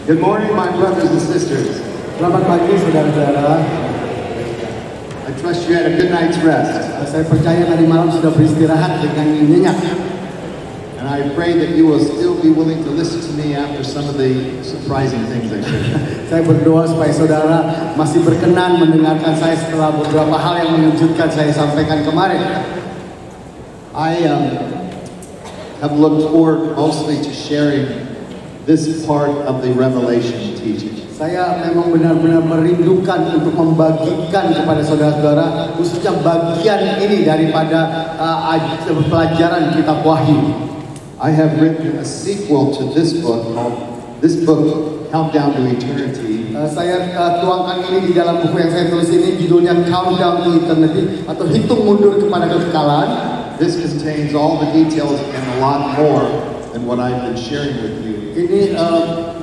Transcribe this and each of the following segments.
Good morning, my brothers and sisters. Selamat pagi saudara-saudara. I trust you had a good night's rest. Saya percaya tadi malam sudah beristirahat dengan nyenyak. And I pray that you will still be willing to listen to me after some of the surprising things I shared. Saya berdoa supaya saudara masih berkenan mendengarkan saya setelah beberapa hal yang mengejutkan saya sampaikan kemarin. I have looked forward mostly to sharing this part of the Revelation teaching. Saya memang benar-benar merindukan untuk membagikan kepada saudara-saudara khususnya bagian ini daripada pelajaran Kitab Wahyu. I have written a sequel to this book called Countdown to Eternity. Saya tuangkan ini di dalam buku yang saya tulis ini, judulnya Countdown to Eternity atau hitung mundur kepada kekekalan. This contains all the details and a lot more than what I've been sharing with you. Ini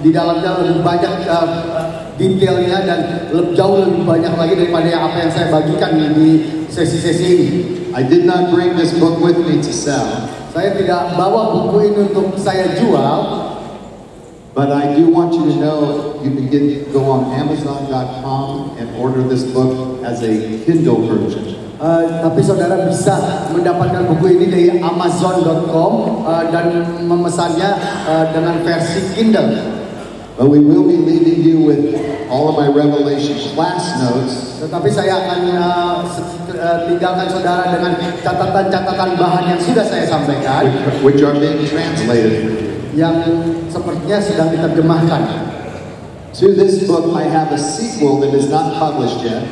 di dalamnya lebih banyak detailnya dan jauh lebih banyak lagi daripada apa yang saya bagikan di sesi-sesi ini. I did not bring this book with me to sell. Saya tidak bawa buku ini untuk saya jual. But I do want you to know you can go on Amazon.com and order this book as a Kindle version. Tapi saudara bisa mendapatkan buku ini dari Amazon.com dan memesannya dengan versi Kindle. But we will be leaving you with all of my Revelation class notes. Tetapi saya akan tinggalkan saudara dengan catatan-catatan bahan yang sudah saya sampaikan, which are being translated. Yang sepertinya sedang diterjemahkan. To this book, I have a sequel that is not published yet.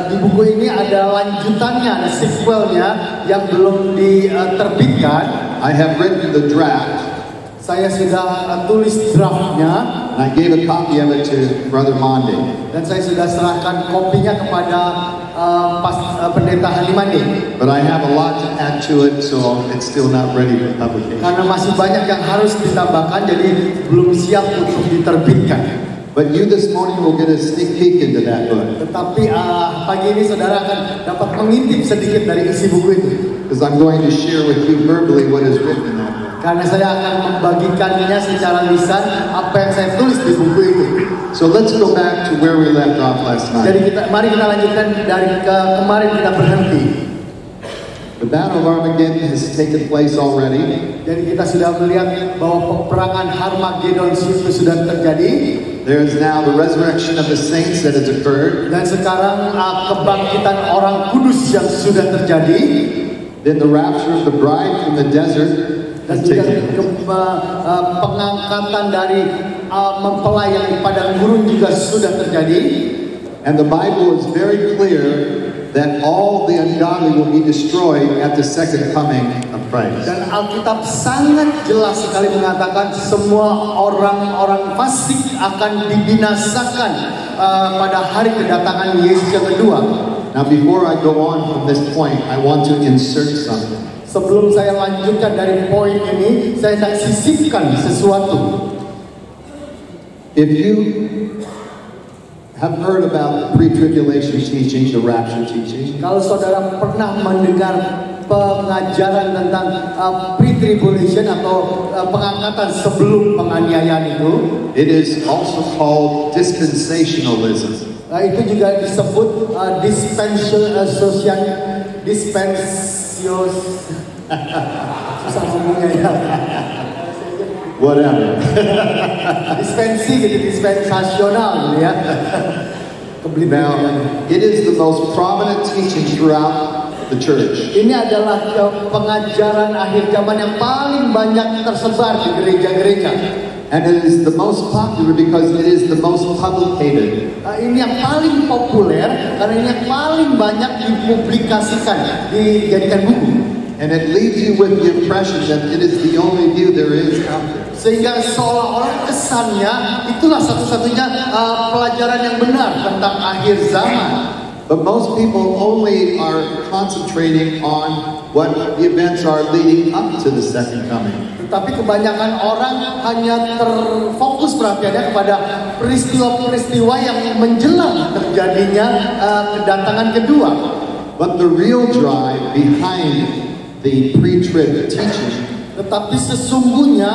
Di buku ini ada lanjutannya, ada sequelnya yang belum diterbitkan. I have written the draft. Saya sudah tulis draftnya. And I gave a copy of it to Brother Monde. Dan saya sudah serahkan kopinya kepada Pendeta Halimande. But I have a lot to add to it, so it's still not ready for publication. Karena masih banyak yang harus ditambahkan, jadi belum siap untuk diterbitkan. But you this morning will get a sneak peek into that book. Tetapi pagi ini saudara akan dapat mengintip sedikit dari isi buku itu. Because I'm going to share with you verbally what is written in that book. Karena saya akan membagikannya secara lisan apa yang saya tulis di buku itu. So let's go back to where we left off last night. Jadi mari kita lanjutkan dari kemarin kita berhenti. The Battle of Armageddon has taken place already. Jadi kita sudah melihat bahwa peperangan Harmagedon itu sudah terjadi. There is now the resurrection of the saints that has occurred. Dan sekarang kebangkitan orang kudus yang sudah terjadi. Then the rapture of the bride from the desert. Dan juga pengangkatan dari mempelai yang di padang gurun juga sudah terjadi. And the Bible is very clear that all the ungodly will be destroyed at the second coming of Christ. Dan Alkitab sangat jelas sekali mengatakan semua orang-orang fasik akan dibinasakan pada hari kedatangan Yesus yang kedua. Now before I go on from this point, I want to insert something. Sebelum saya lanjutkan dari poin ini, saya nak sisipkan sesuatu. If you have heard about pre-tribulation teaching, the rapture teaching. Kalau saudara pernah mendengar pengajaran tentang pre-tribulation atau pengangkatan sebelum penganiayaan itu, it is also called dispensationalism. Itu juga disebut susah ngomongnya ya. Whatever. Dispensi gitu, dispensasional gitu ya. Now, it is the most prominent teaching throughout the church. Ini adalah pengajaran akhir zaman yang paling banyak tersebar di gereja-gereja. And it is the most popular because it is the most publicated. Ini yang paling populer karena ini yang paling banyak dipublikasikan, dijadikan buku. And it leaves you with the impression that it is the only view there is out there. Sehingga seolah-olah kesannya itulah satu-satunya pelajaran yang benar tentang akhir zaman. But most people only are concentrating on what the events are leading up to the second coming. Tapi kebanyakan orang hanya terfokus perhatiannya kepada peristiwa-peristiwa yang menjelang terjadinya kedatangan kedua. But the real drive behind the pre-trib teaching Tetapi sesungguhnya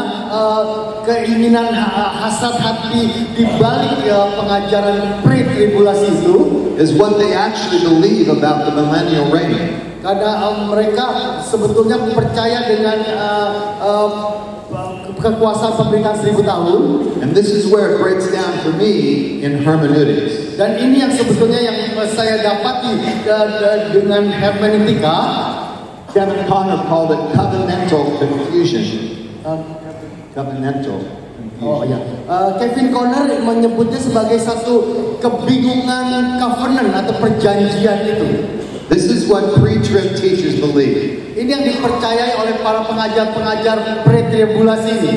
keinginan hasrat hati di balik pengajaran pre-tribulasi itu is what they actually believe about the millennial reign. Karena mereka sebetulnya percaya dengan kekuasaan pemerintahan 1000 tahun. And this is where it breaks down for me in hermeneutics. Dan ini yang sebetulnya yang saya dapati dengan hermeneutika. Kevin Conner called it covenantal confusion. Covenantal confusion. Oh ya, Kevin Conner menyebutnya sebagai satu kebingungan covenant atau perjanjian itu. This is what pre-trib teachers believe. Ini yang dipercayai oleh para pengajar-pengajar pre-tribulasi ini.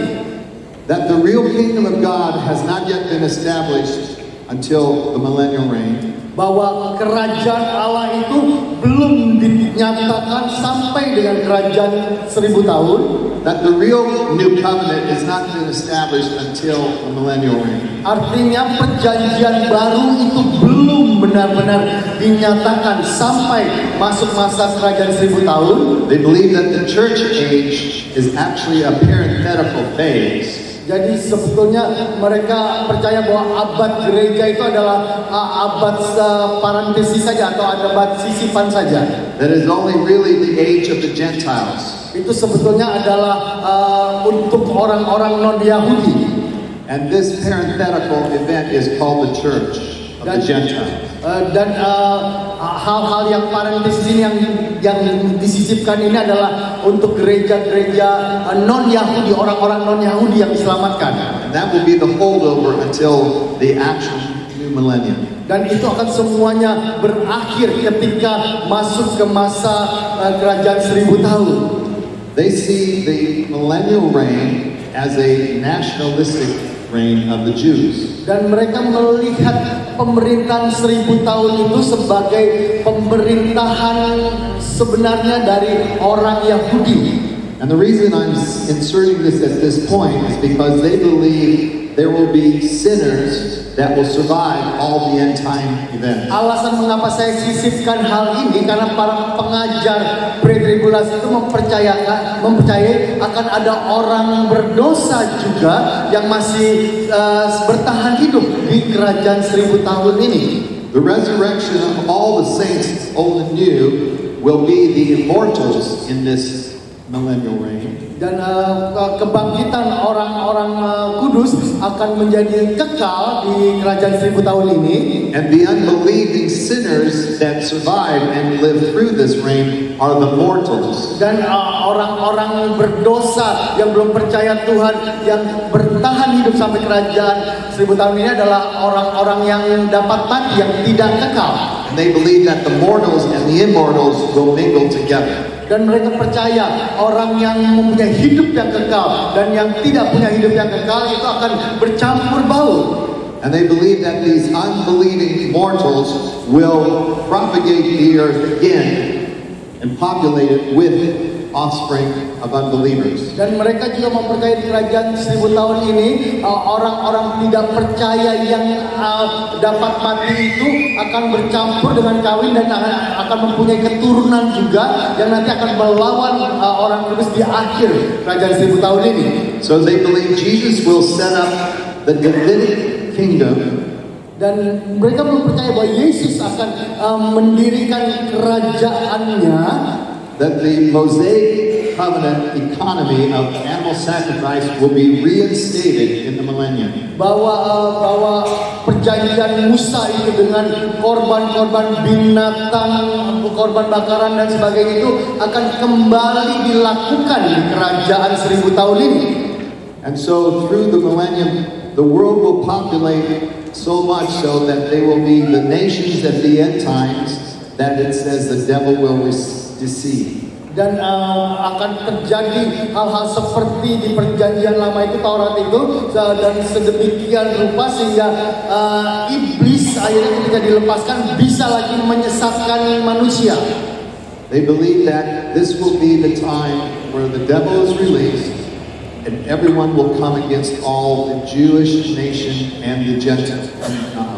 That the real kingdom of God has not yet been established until the millennial reign. Bahwa kerajaan Allah itu belum dinyatakan sampai dengan kerajaan 1000 tahun. That the real new covenant is not been established until the millennial reign. Artinya perjanjian baru itu belum benar-benar dinyatakan sampai masuk masa kerajaan 1000 tahun. They believe that the church age is actually a parenthetical phase. Jadi sebetulnya mereka percaya bahwa abad gereja itu adalah abad parentesis saja atau abad sisipan saja. That is only really the age of the Gentiles. Itu sebetulnya adalah untuk orang-orang non-Yahudi. And this parenthetical event is called the church of the Gentiles. Dan hal-hal yang parentesis ini yang disisipkan ini adalah untuk gereja-gereja non-Yahudi, orang-orang non-Yahudi yang diselamatkan. And that will be the holdover until the actual new millennium. Dan itu akan semuanya berakhir ketika masuk ke masa kerajaan 1000 tahun. They see the millennial reign as a nationalistic reign of the Jews. Dan mereka melihat pemerintahan 1000 tahun itu sebagai pemerintahan sebenarnya dari orang Yahudi. And the reason I'm inserting this at this point is because they believe there will be sinners that will survive all the end time events. Alasan mengapa saya sisipkan hal ini karena para pengajar pre-tribulasi itu mempercayai akan ada orang berdosa juga yang masih bertahan hidup di kerajaan 1000 tahun ini. The resurrection of all the saints, old and new, will be the immortals in this millennial reign. Dan kebangkitan orang-orang kudus akan menjadi kekal di kerajaan 1000 tahun ini. And the unbelieving sinners that survive and live through this reign are the mortals. Dan orang-orang berdosa yang belum percaya Tuhan yang bertahan hidup sampai kerajaan 1000 tahun ini adalah orang-orang yang dapat mati, yang tidak kekal. And they believe that the mortals and the immortals will mingle together. Dan mereka percaya orang yang mempunyai hidup yang kekal dan yang tidak punya hidup yang kekal itu akan bercampur baur. And they believe that these unbelieving mortals will propagate the earth again and populate it with offspring of unbelievers. Dan mereka juga mempercayai di kerajaan 1000 tahun ini orang-orang tidak percaya yang dapat mati itu akan bercampur dengan kawin dan akan mempunyai keturunan juga yang nanti akan melawan orang kudus di akhir kerajaan 1000 tahun ini. So they believe Jesus will set up the Davidic kingdom. Dan mereka belum percaya bahwa Yesus akan mendirikan kerajaannya. That the Mosaic covenant economy of animal sacrifice will be reinstated in the millennium. Bahwa perjanjian Musa itu dengan korban-korban binatang, korban bakaran dan sebagainya itu akan kembali dilakukan di kerajaan 1000 tahun ini. And so through the millennium, the world will populate so much so that they will be the nations at the end times that it says the devil will deceive. Dan akan terjadi hal-hal seperti di perjanjian lama itu, Taurat itu, dan sedemikian rupa sehingga iblis akhirnya ketika dilepaskan bisa lagi menyesatkan manusia. They believe that this will be the time where the devil is released. and everyone will come against all the Jewish nation and the Gentile.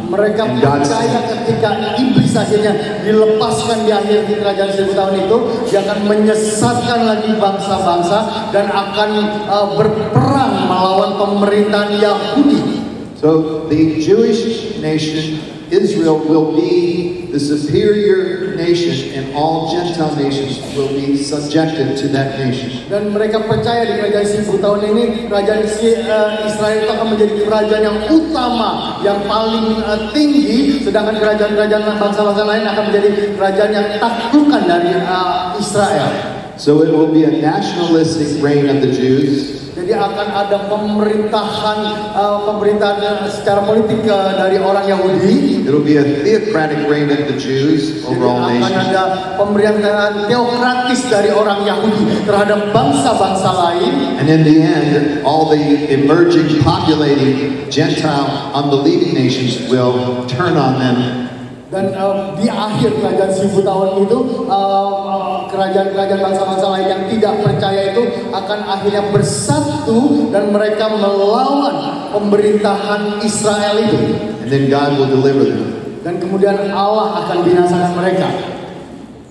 Mereka percaya ketika iblis akhirnya dilepaskan di akhir kerajaan 1000 tahun itu, dia akan menyesatkan lagi bangsa-bangsa dan akan berperang melawan pemerintahan Yahudi. So the Jewish nation, Israel, will be the superior nation, and all Gentile nations will be subjected to that nation. Dan mereka percaya di kerajaan 1000 tahun ini, kerajaan Israel itu akan menjadi kerajaan yang utama, yang paling tinggi, sedangkan kerajaan-kerajaan bangsa-bangsa lain akan menjadi kerajaan yang taklukan dari Israel. So it will be a nationalistic reign of the Jews. Jadi akan ada pemerintahan secara politik dari orang Yahudi. It will be a theocratic reign of the Jews over all Akan nations. ada pemerintahan teokratis dari orang Yahudi terhadap bangsa-bangsa lain. And in the end, all the emerging, populating Gentile, unbelieving nations will turn on them. Dan di akhir kerajaan 1000 tahun itu, kerajaan-kerajaan bangsa-bangsa lain yang tidak percaya itu akan akhirnya bersatu dan mereka melawan pemerintahan Israel itu. And then God will deliver them. Dan kemudian Allah akan binasakan mereka.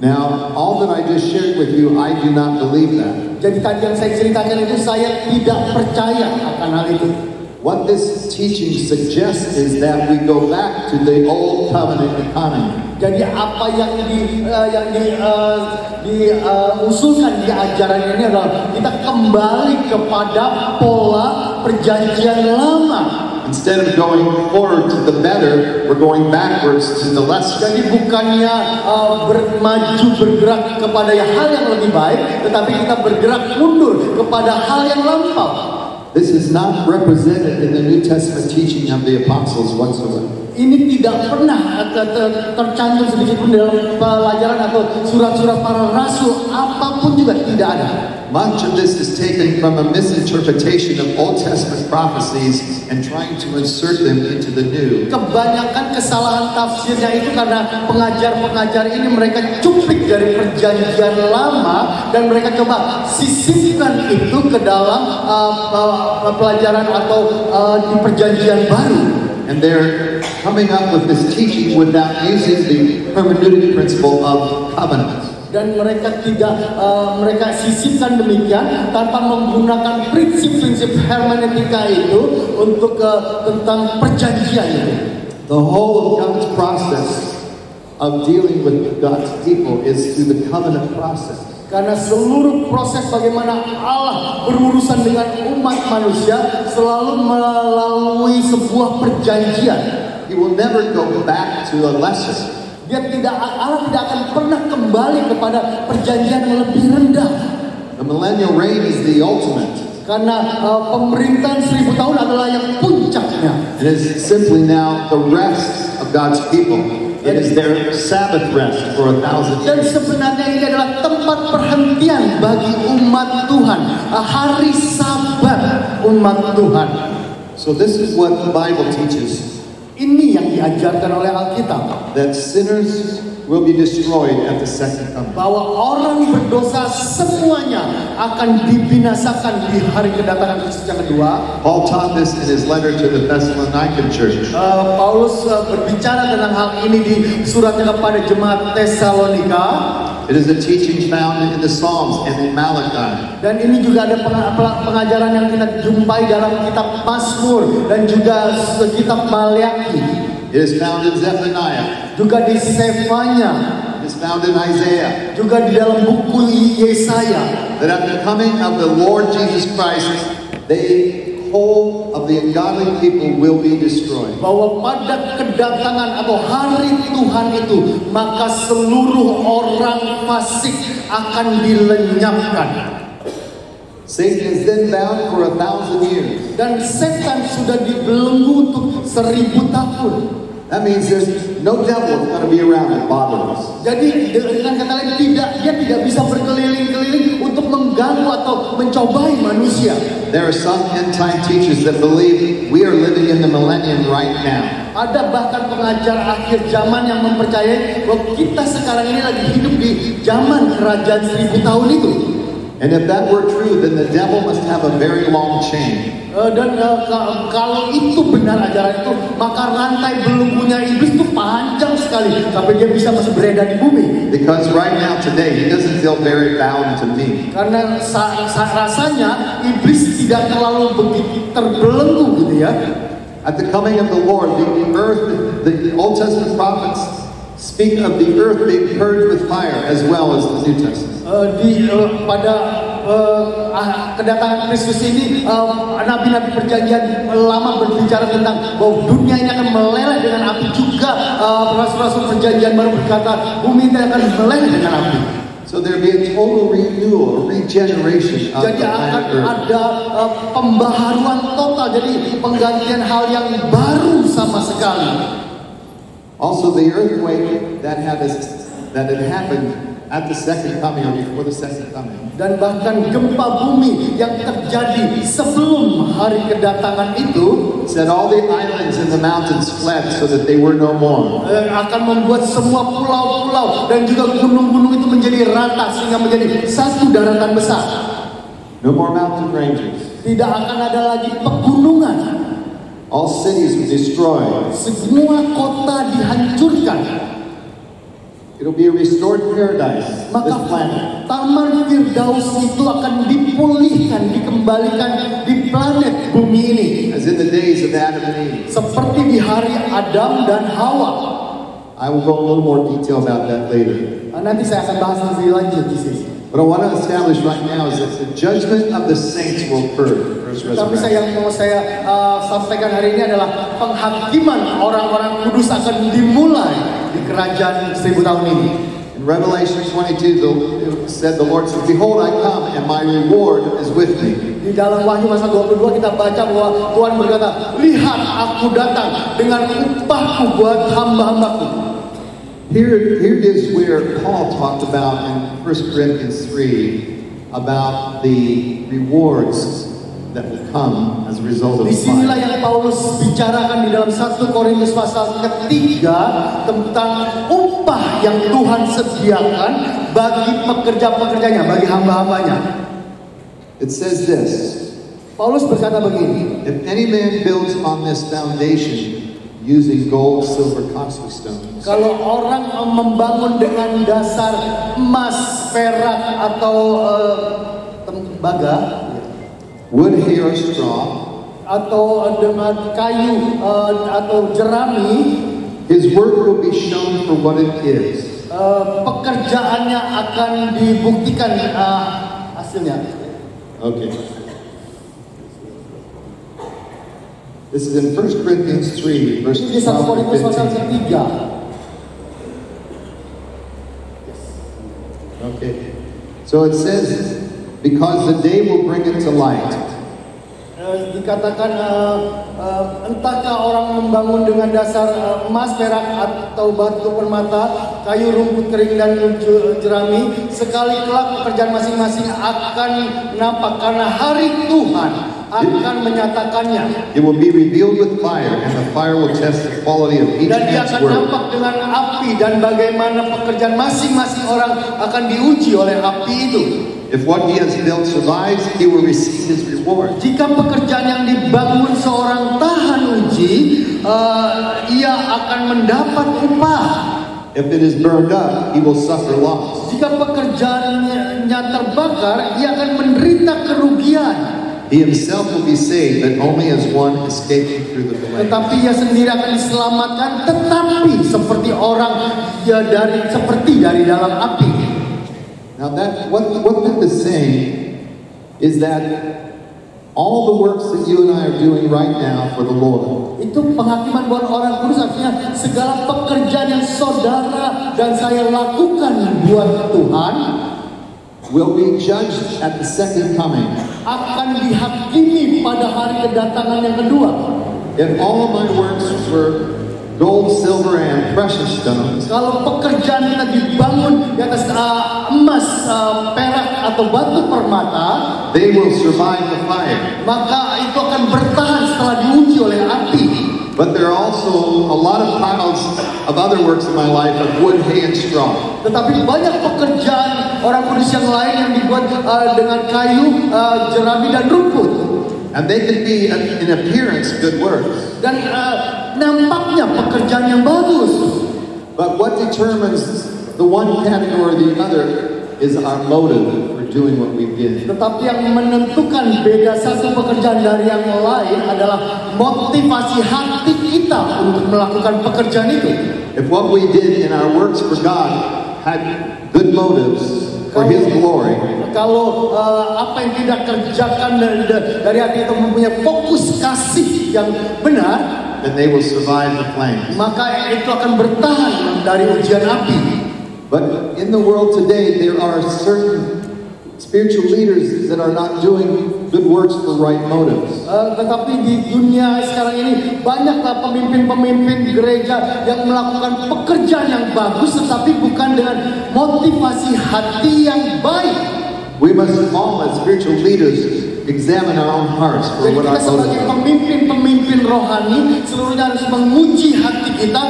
Now, all that I just shared with you, I do not believe that. Jadi tadi yang saya ceritakan itu saya tidak percaya akan hal itu. What this teaching suggests is that we go back to the old covenant economy. Jadi apa yang diusulkan di ajaran ini adalah kita kembali kepada pola perjanjian lama. Instead of going forward to the better, we're going backwards to the lesser. Jadi bukannya bergerak kepada hal yang lebih baik, tetapi kita bergerak mundur kepada hal yang lampau. This is not represented in the New Testament teaching of the apostles whatsoever. Ini tidak pernah tercantum sedikit pun dalam pelajaran atau surat-surat para rasul, apapun juga tidak ada. Much of this is taken from a misinterpretation of Old Testament prophecies and trying to insert them into the new. Kebanyakan kesalahan tafsirnya itu karena pengajar-pengajar ini mereka cuplik dari perjanjian lama dan mereka coba sisipkan itu ke dalam pelajaran atau di perjanjian baru. And they're coming up with this teaching without using the hermeneutic principle of covenants. Dan mereka mereka sisipkan demikian tanpa menggunakan prinsip-prinsip hermeneutika itu untuk tentang perjanjian itu. The whole of God's process of dealing with God's people is through the covenant process. Karena seluruh proses bagaimana Allah berurusan dengan umat manusia selalu melalui sebuah perjanjian. He will never go back to a lesser. Allah tidak akan pernah kembali kepada perjanjian yang lebih rendah. The millennial reign is the ultimate. Karena pemerintahan 1000 tahun adalah yang puncaknya. It is simply now the rest of God's people. It is their Sabbath rest for 1,000 Dan years. sebenarnya ini adalah tempat perhentian bagi umat Tuhan, hari Sabat umat Tuhan. So this is what the Bible teaches. Ini yang diajarkan oleh Alkitab. That sinners will be destroyed at the second coming. Bahwa orang berdosa semuanya akan dibinasakan di hari kedatangan Kristus yang kedua. Paul taught this in his letter to the Thessalonican church. Paulus berbicara tentang hal ini di suratnya kepada jemaat Tesalonika. It is a teaching found in the Psalms and in Malachi. Dan ini juga ada pengajaran yang kita jumpai dalam kitab Mazmur dan juga kitab Maleakhi. It is found in Zephaniah. Juga di Sefanya. It is found in Isaiah. Juga di dalam buku Yesaya. That at the coming of the Lord Jesus Christ, the whole of the ungodly people will be destroyed. Bahwa pada kedatangan atau hari Tuhan itu, maka seluruh orang fasik akan dilenyapkan. Satan is then bound for 1,000 years. Dan setan sudah dibelenggu untuk 1000 tahun. That means there's no devil going to be around and bother us. Jadi dengan kata lain dia tidak bisa berkeliling-keliling untuk mengganggu atau mencobai manusia. There are some end-time teachers that believe we are living in the millennium right now. Ada bahkan pengajar akhir zaman yang mempercayai bahwa kita sekarang ini lagi hidup di zaman kerajaan 1000 tahun itu. And if that were true, then the devil must have a very long chain. Dan kalau itu benar ajaran itu, maka rantai belenggunya iblis itu panjang sekali sampai dia bisa masih beredar di bumi. Because right now today he doesn't feel very bound to me. Karena rasanya iblis tidak terlalu begitu terbelenggu gitu ya. At the coming of the Lord, the earth, the Old Testament prophets speak of the earth being purged with fire as well as the New Testament. Pada kedatangan Kristus ini, nabi-nabi perjanjian lama berbicara tentang bahwa dunia ini akan meleleh dengan api juga. Rasul-rasul perjanjian baru berkata bumi ini akan meleleh dengan api. So there be a total renewal, regeneration of Jadi the akan planet Earth. ada pembaharuan total, jadi penggantian hal yang baru sama sekali. Also, the earthquake that had happened at the second coming or before the second coming. Dan bahkan gempa bumi yang terjadi sebelum hari kedatangan itu Said all the islands in the mountains fled so that they were no more. Akan membuat semua pulau-pulau dan juga gunung-gunung itu menjadi rata sehingga menjadi satu daratan besar. No more mountain ranges. Tidak akan ada lagi pegunungan. All cities were destroyed. Semua kota dihancurkan. It'll be a restored paradise. Maka This planet. Taman Firdaus itu akan dipulihkan, dikembalikan di planet bumi ini. As in the days of Adam and Eve. Seperti di hari Adam dan Hawa. I will go a little more detail about that later. Nanti saya akan bahas lebih lanjut di sini. What I want to establish right now is that the judgment of the saints will occur. Tapi yang mau saya sampaikan hari ini adalah penghakiman orang-orang kudus akan dimulai di kerajaan 1000 tahun ini. In Revelation 22, it said, the Lord said, "Behold, I come, and my reward is with me." Di dalam Wahyu pasal 22 kita baca bahwa Tuhan berkata, "Lihat, aku datang dengan upahku buat hamba-hambaku." Here is where Paul talked about in 1 Corinthians 3 about the rewards that will come as a result of the Disinilah fire. yang Paulus bicarakan di dalam 1 Korintus pasal ketiga tentang upah yang Tuhan sediakan bagi pekerja-pekerjanya, bagi hamba-hambanya. It says this, Paulus berkata begini, if any man builds on this foundation using gold, silver, costly stones, kalau orang membangun dengan dasar emas, perak atau tembaga, wood, hay, or straw, atau dengan kayu atau jerami, his work will be shown for what it is. Pekerjaannya akan dibuktikan hasilnya. Okay. This is in 1 Corinthians 3, verses Ini 1 Korintus pasal 12 and 15. ketiga. Okay. So it says, because the day will bring it to light. Dikatakan entahkah orang membangun dengan dasar emas, perak atau batu permata, kayu, rumput kering dan jerami, sekali kelak pekerjaan masing-masing akan nampak karena hari Tuhan akan menyatakannya. It will be revealed with fire, and the fire will test the quality of each Dan dia man's akan work. nampak dengan api dan bagaimana pekerjaan masing-masing orang akan diuji oleh api itu. If what he has built survives, he will receive his reward. Jika pekerjaan yang dibangun seorang tahan uji, ia akan mendapat upah. If it is burned up, he will suffer loss. Jika pekerjaannya terbakar, ia akan menderita kerugian. He himself will be saved, but only as one escaping through the flame. Tetapi ia sendiri akan diselamatkan, tetapi seperti orang dari dalam api. Now what that is saying is that all the works that you and I are doing right now for the Lord, Itu penghakiman buat orang kudus, artinya segala pekerjaan yang saudara dan saya lakukan buat Tuhan will be judged at the second coming. akan dihakimi pada hari kedatangan yang kedua. If all of my works were gold, silver, and precious stones, Kalau pekerjaan kita dibangun di atas emas, perak atau batu permata, they will survive the fire. maka itu akan bertahan setelah diuji oleh api. But there are also a lot of piles of other works in my life of wood, hay, and straw. Tetapi banyak pekerjaan orang kudus yang lain yang dibuat dengan kayu, jerami dan rumput. And they can be, in appearance, good works. Dan nampaknya pekerjaan yang bagus. But what determines the one category or the other is our motive for doing what we did. Tetapi yang menentukan beda satu pekerjaan dari yang lain adalah motivasi hati kita untuk melakukan pekerjaan itu. If what we did in our works for God had good motives for His glory, kalau apa yang kita kerjakan dari hati itu mempunyai fokus kasih yang benar, then they will survive the flames. maka itu akan bertahan dari ujian api. But in the world today, there are certain spiritual leaders that are not doing good works for right motives. Tetapi di dunia sekarang ini banyaklah pemimpin-pemimpin gereja yang melakukan pekerjaan yang bagus, tetapi bukan dengan motivasi hati yang baik. We must all, as spiritual leaders, examine our own hearts for Jadi what kita our sebagai motives are. pemimpin-pemimpin rohani seluruhnya harus menguji hati kita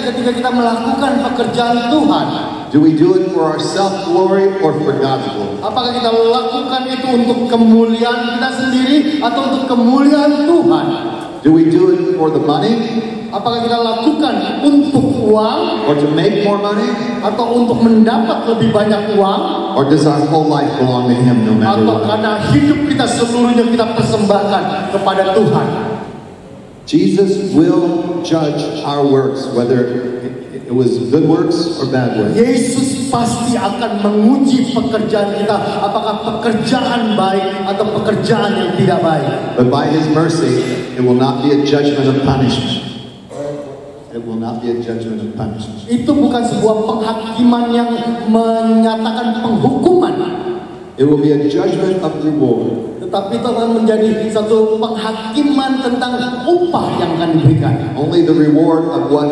ketika kita melakukan pekerjaan Tuhan. Do we do it for our self-glory or for God's glory? Apakah kita lakukan itu untuk kemuliaan kita sendiri atau untuk kemuliaan Tuhan? Do we do it for the money Apakah kita lakukan untuk uang or to make more money? atau untuk mendapat lebih banyak uang? Or does our whole life belong to Him no matter Atau what? karena hidup kita seluruhnya kita persembahkan kepada Tuhan? Jesus will judge our works, whether it was good works or bad works. Yesus pasti akan menguji pekerjaan kita, apakah pekerjaan baik atau pekerjaan yang tidak baik. But by His mercy, it will not be a judgment of punishment. It will not be a judgment of punishment. Itu bukan sebuah penghakiman yang menyatakan penghukuman. It will be a judgment of reward. Tetapi itu akan menjadi satu penghakiman tentang upah yang akan diberikan. Only the reward of what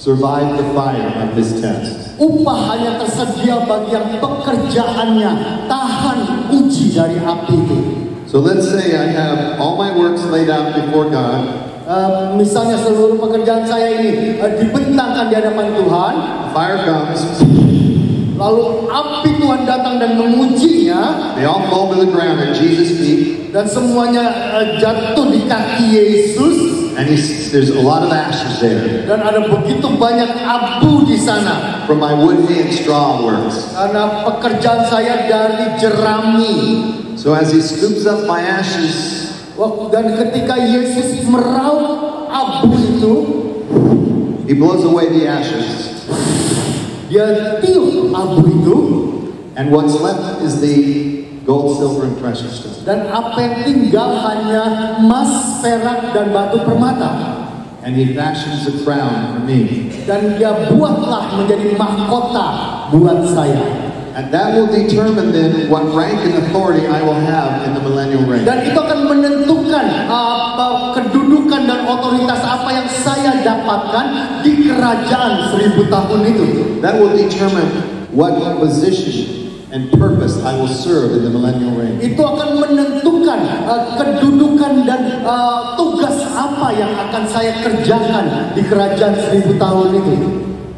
survived the fire of this test. Upah hanya tersedia bagi yang pekerjaannya tahan uji dari api itu. So let's say I have all my works laid out before God. Misalnya seluruh pekerjaan saya ini dibentangkan di hadapan Tuhan. Fire comes. Lalu api Tuhan datang dan mengujinya. They all fall to the ground at Jesus' feet. Dan semuanya jatuh di kaki Yesus. And there's a lot of ashes there. Dan ada begitu banyak abu di sana. From my wood, hay, and straw works. Karena pekerjaan saya dari jerami. So as He scoops up my ashes, Dan ketika Yesus meraup abu itu, He blows away the ashes. Dia tiup abu itu, And what's left is the gold, silver, and precious stones. dan apa yang tinggal hanya emas, perak, dan batu permata. And He fashions a crown for me. Dan Dia buatlah menjadi mahkota buat saya. And that will determine then what rank and authority I will have in the millennial reign. Dan itu akan menentukan kedudukan dan otoritas apa yang saya dapatkan di kerajaan 1000 tahun itu. That will determine what position and purpose I will serve in the millennial reign. Itu akan menentukan kedudukan dan tugas apa yang akan saya kerjakan di kerajaan 1000 tahun itu.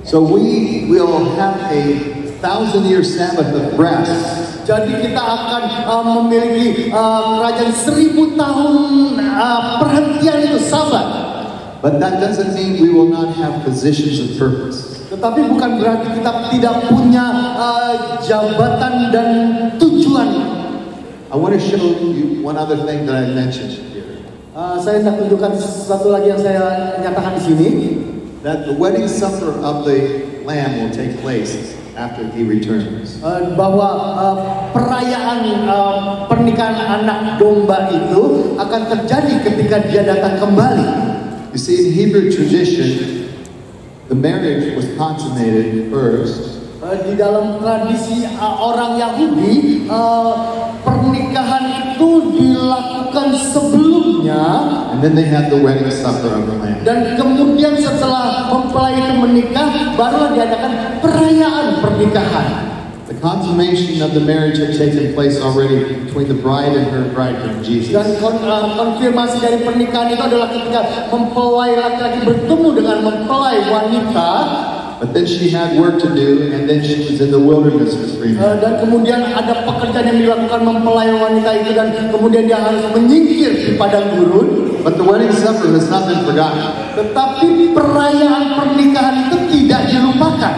So we will have a 1,000-year Sabbath of rest. Jadi kita akan memiliki kerajaan 1000 tahun perhentian itu, Sabat. But that doesn't mean we will not have positions of purpose. Tetapi bukan berarti kita tidak punya jabatan dan tujuan. I want to show you one other thing that I mentioned here. Saya hendak tunjukkan satu lagi yang saya nyatakan di sini. That the wedding supper of the Lamb will take place after He returns. Bahwa perayaan pernikahan anak domba itu akan terjadi ketika Dia datang kembali. You see, in Hebrew tradition, the marriage was consummated first. Di dalam tradisi orang Yahudi, pernikahan itu dilakukan sebelumnya, And then they had the wedding supper of the Lamb. dan kemudian setelah mempelai itu menikah, baru diadakan perayaan pernikahan. The consummation of the marriage had taken place already between the bride and her bridegroom, Jesus. Dan konfirmasi dari pernikahan itu adalah ketika mempelai laki-laki bertemu dengan mempelai wanita. But then she had work to do, and then she was in the wilderness for 3 months. Dan kemudian ada pekerjaan yang dilakukan mempelai wanita itu, dan kemudian dia harus menyingkir di padang gurun. But the wedding supper has not been forgotten. Tetapi perayaan pernikahan itu tidak dilupakan.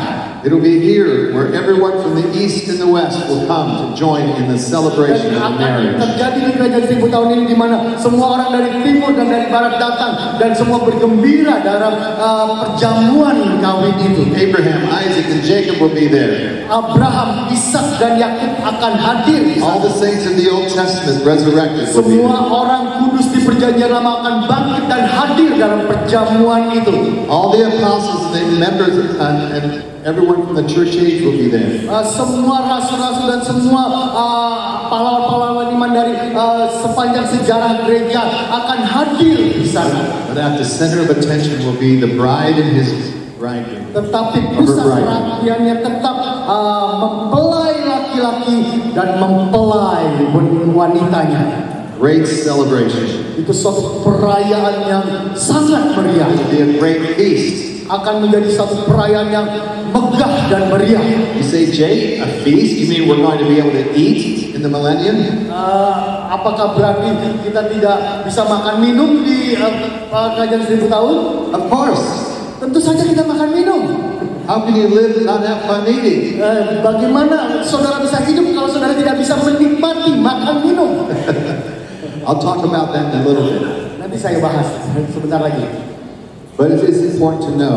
It'll be here where everyone from the east and the west will come to join in the celebration of the marriage. Terjadi di kerajaan 1000 tahun ini di mana semua orang dari timur dan dari barat datang dan semua bergembira dalam perjamuan kawin itu. Abraham, Isaac, and Jacob will be there. Abraham, Ishak dan Yakub akan hadir. All the saints of the Old Testament resurrected will be Semua there. orang kudus di perjanjian lama akan bangkit dan hadir dalam perjamuan itu. All the apostles and members and everyone from the church age will be there. Semua rasul-rasul dan semua pahlawan-pahlawan iman dari sepanjang sejarah gereja akan hadir di sana. But at the center of attention will be the bride and his bridegroom. Tetapi pusat perhatiannya tetap mempelai laki-laki dan mempelai wanitanya. Great celebration. Itu suatu perayaan yang sangat meriah. It will be a great feast. Akan menjadi satu perayaan yang megah dan meriah. You say, Jay, a feast? You mean we're going to be able to eat in the millennium? Apakah berarti kita tidak bisa makan minum di kerajaan 1000 tahun? Of course. Tentu saja kita makan minum. How can you live and not have fun eating? Bagaimana saudara bisa hidup kalau saudara tidak bisa menikmati makan minum? I'll talk about that in a little bit. Nanti saya bahas sebentar lagi. But it is important to know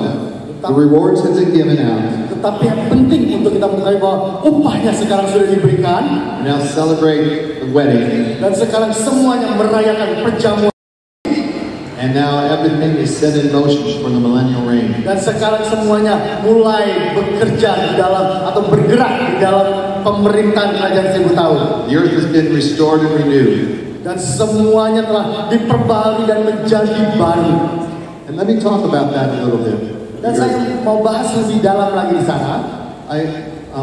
the rewards have been given out. Tetapi yang penting untuk kita mengetahui bahwa upahnya sekarang sudah diberikan. We now celebrate the wedding. Dan sekarang semuanya merayakan perjamuan. And now everything is set in motion for the millennial reign. Dan sekarang semuanya mulai bekerja di dalam atau bergerak di dalam pemerintahan kerajaan 1000 tahun. The earth has been restored and renewed. Dan semuanya telah diperbaharui dan menjadi baru. And let me talk about that a little bit. Dan saya mau bahas lebih dalam lagi di sana. I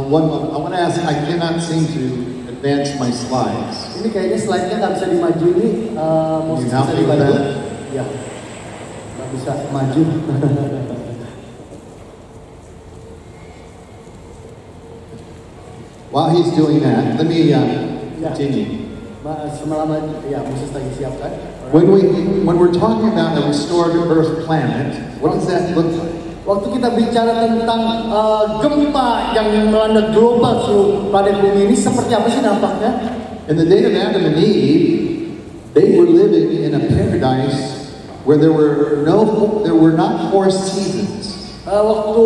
want to ask. I cannot seem to advance my slides. Ini kayaknya slide-nya nggak bisa dimaju ini. Mau bisa dibantu? Ya, nggak bisa maju. While he's doing that, let me continue. Ya, Moses lagi siapkan. When we're talking about a restored Earth planet, what does that look like? Waktu kita bicara tentang gempa yang melanda global seluruh planet bumi ini, seperti apa sih nampaknya? In the day of Adam and Eve, they were living in a paradise where there were not 4 seasons. Waktu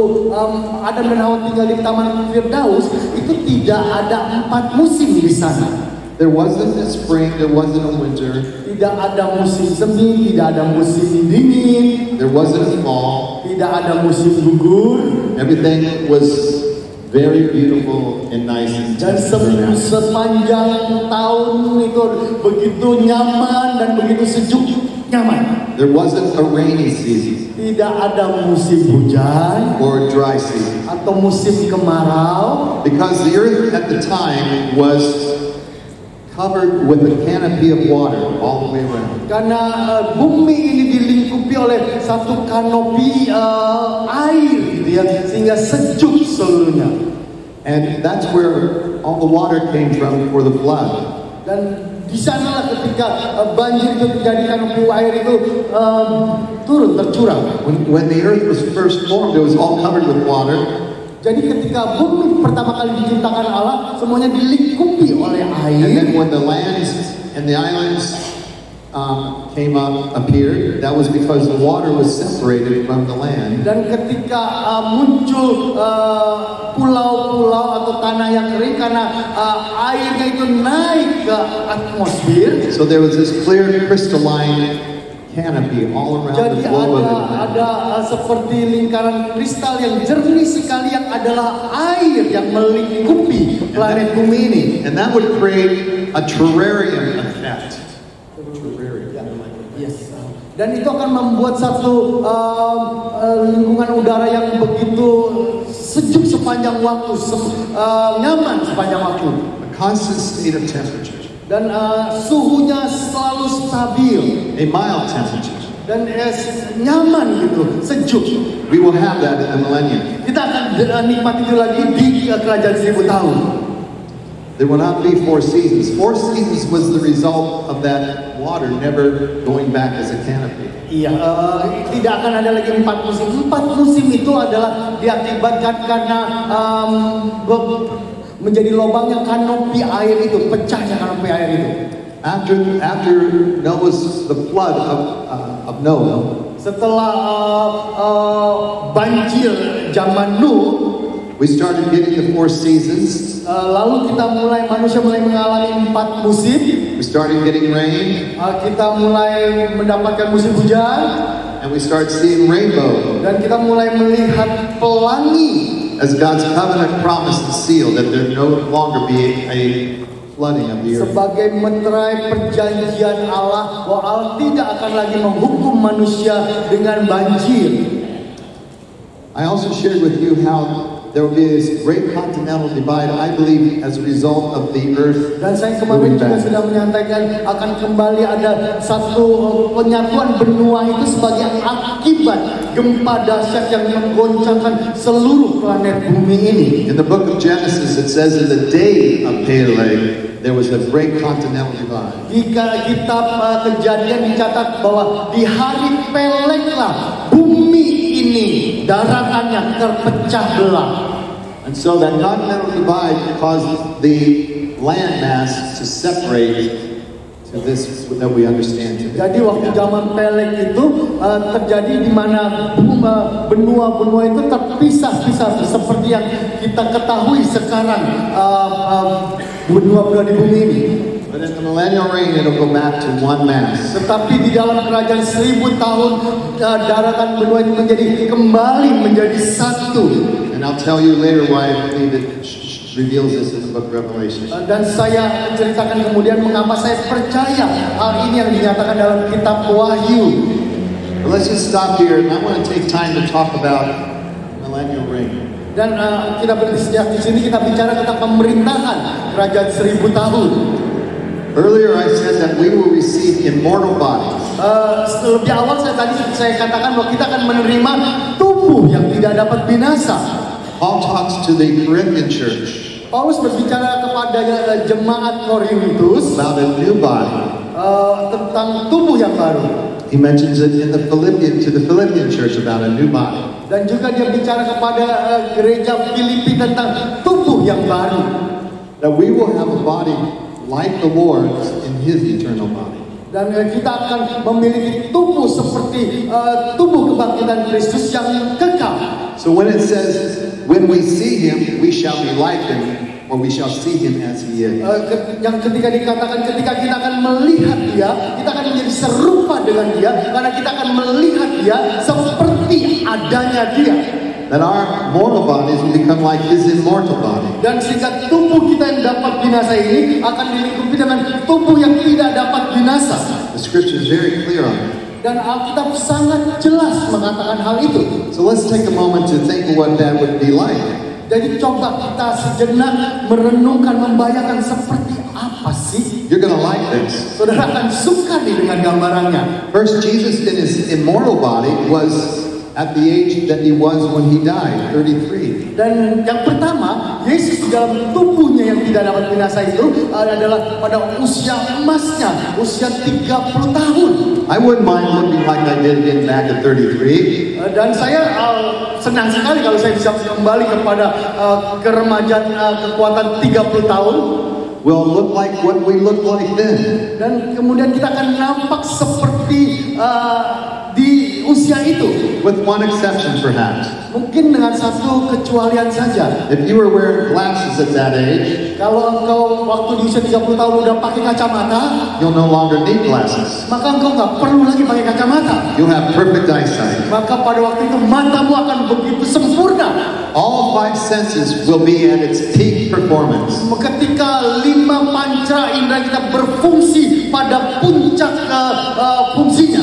Adam dan Hawa tinggal di Taman Firdaus, itu tidak ada 4 musim di sana. There wasn't a spring, there wasn't a winter. Tidak ada musim semi, tidak ada musim dingin. There wasn't a fall. Tidak ada musim gugur. Everything was very beautiful and nice. Dan sepanjang tahun itu begitu nyaman dan begitu sejuk, nyaman. There wasn't a rainy season. Tidak ada musim hujan or a dry season. Atau musim kemarau. Because the earth at the time was covered with a canopy of water all the way around. Karena bumi ini dilingkupi oleh satu kanopi air, gitu ya, sehingga sejuk seluruhnya. And that's where all the water came from for the flood. Dan di sanalah ketika banjir itu terjadi, kanopi air itu turun tercurah. When the earth was first formed, it was all covered with water. Jadi ketika bumi pertama kali diciptakan Allah, semuanya dilingkupi oleh air. And then when the lands and the islands appeared, that was because the water was separated from the land. Dan ketika muncul pulau-pulau atau tanah yang kering, karena airnya itu naik ke atmosfer. So there was this clear crystalline canopy all around the globe. Jadi ada seperti lingkaran kristal yang jernih sekali, yang adalah air yang melingkupi planet bumi ini. And that would create a terrarium effect. Yes. Dan itu akan membuat satu lingkungan udara yang begitu sejuk sepanjang waktu, nyaman sepanjang waktu. A constant state of temperature. Dan suhunya selalu stabil. A mild temperature. Dan nyaman gitu, sejuk. We will have that in the millennium. Kita akan nikmati itu lagi di kerajaan 1000 tahun. There will not be 4 seasons. 4 seasons was the result of that water never going back as a canopy. Iya, tidak akan ada lagi 4 musim. 4 musim itu adalah diakibatkan karena menjadi lubangnya kanopi air itu, pecahnya kanopi air itu. After Noah's the flood of Noah. Setelah banjir zaman Nuh, we started getting the 4 seasons. Lalu manusia mulai mengalami 4 musim. We started getting rain. Kita mulai mendapatkan musim hujan. And we start seeing rainbow. Dan kita mulai melihat pelangi. As God's covenant promise and seal that there no longer be a flooding of the earth. Sebagai meterai perjanjian Allah bahwa Allah tidak akan lagi menghukum manusia dengan banjir. I also shared with you how there will be this great continental divide, I believe, as a result of the earth. Dan saya kemarin juga sudah menyampaikan akan kembali ada satu penyatuan benua itu sebagai akibat gempa dahsyat yang menggoncangkan seluruh planet bumi ini. In the book of Genesis, it says in the day of Peleg, there was a great continental divide. Di kitab Kejadian dicatat bahwa di hari Peleg lah bumi ini daratannya terpecah belah. And so that continental divide caused the landmass to separate to this that we understand today. Jadi waktu zaman Peleg itu terjadi di mana benua-benua itu terpisah-pisah seperti yang kita ketahui sekarang benua-benua di bumi ini. But in the millennial reign, it'll go back to one mass. Tetapi di dalam kerajaan 1000 tahun daratan benua itu kembali menjadi satu. And I'll tell you later why I believe it reveals this in the book of Revelation. Dan saya ceritakan kemudian mengapa saya percaya hal ini yang dinyatakan dalam Kitab Wahyu. But let's just stop here, and I want to take time to talk about millennial reign. Dan kita di sini kita bicara tentang pemerintahan kerajaan 1000 tahun. Earlier I said that we will receive immortal bodies. Lebih awal saya katakan bahwa kita akan menerima tubuh yang tidak dapat binasa. Paul talks to the Corinthian church. Paulus berbicara kepada jemaat Korintus about a new body. Tentang tubuh yang baru. He mentions it in the Philippian church about a new body. Dan juga dia bicara kepada gereja Filipi tentang tubuh yang baru. That we will have a body like the Lord's in His eternal body. Dan kita akan memiliki tubuh seperti tubuh kebangkitan Kristus yang kekal. So when it says, when we see Him, we shall be like Him, or we shall see Him as He is. Yang ketika dikatakan ketika kita akan melihat Dia, kita akan menjadi serupa dengan Dia, karena kita akan melihat Dia seperti adanya Dia. That our mortal bodies will become like His immortal body. Dan sehingga tubuh kita yang dapat binasa ini akan dilingkupi dengan tubuh yang tidak dapat binasa. The scripture is very clear on it. Dan Alkitab sangat jelas mengatakan hal itu. So let's take a moment to think of what that would be like. Jadi coba kita sejenak merenungkan, membayangkan seperti apa sih? You're gonna like this. Saudara akan suka nih dengan gambarannya. First, Jesus in His immortal body was at the age that He was when He died, 33. Dan yang pertama, Yesus di dalam tubuhnya yang tidak dapat binasa itu adalah pada usia emasnya, usia 30 tahun. I wouldn't mind looking like I did again back at 33. Dan saya senang sekali kalau saya bisa kembali kepada keremajaan kekuatan 30 tahun. We'll look like what we looked like then. Dan kemudian kita akan nampak seperti di usia itu. With one exception perhaps. Mungkin dengan satu kecualian saja. If you were wearing glasses at that age, kalau engkau waktu di usia 30 tahun udah pakai kacamata, you'll no longer need glasses. maka engkau nggak perlu lagi pakai kacamata. You'll have perfect eyesight. Maka pada waktu itu matamu akan begitu sempurna. All 5 senses will be at its peak performance. Ketika 5 panca indera kita berfungsi pada puncak fungsinya.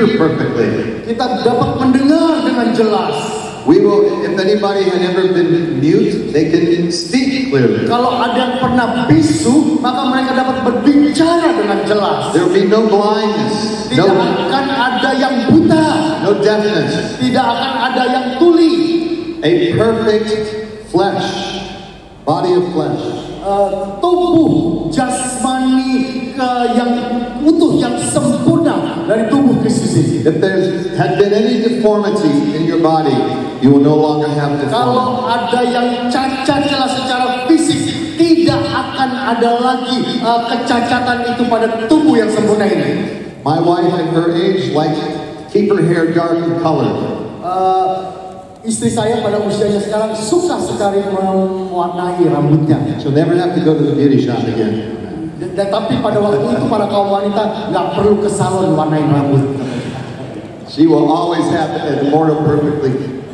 hear perfectly. Kita dapat mendengar dengan jelas. We will, if anybody had ever been mute, they can speak clearly. Kalau ada yang pernah bisu, maka mereka dapat berbicara dengan jelas. There will be no blindness, Tidak akan ada yang buta, no deafness. tidak akan ada yang tuli. A perfect flesh, body of flesh. Tubuh jasmani yang utuh, yang sempurna dari tubuh Kristus ini. If there had been any deformity in your body, you will no longer have deformity. Kalau ada yang cacat celah secara fisik, tidak akan ada lagi kecacatan itu pada tubuh yang sempurna ini. My wife at her age likes keep her hair dark in color. Istri saya pada usianya sekarang suka sekali mewarnai rambutnya. She'll never have to go to the beauty shop again. Dan tapi pada waktu itu para kaum wanita nggak perlu ke salon warnain rambut. She will always have a more perfectly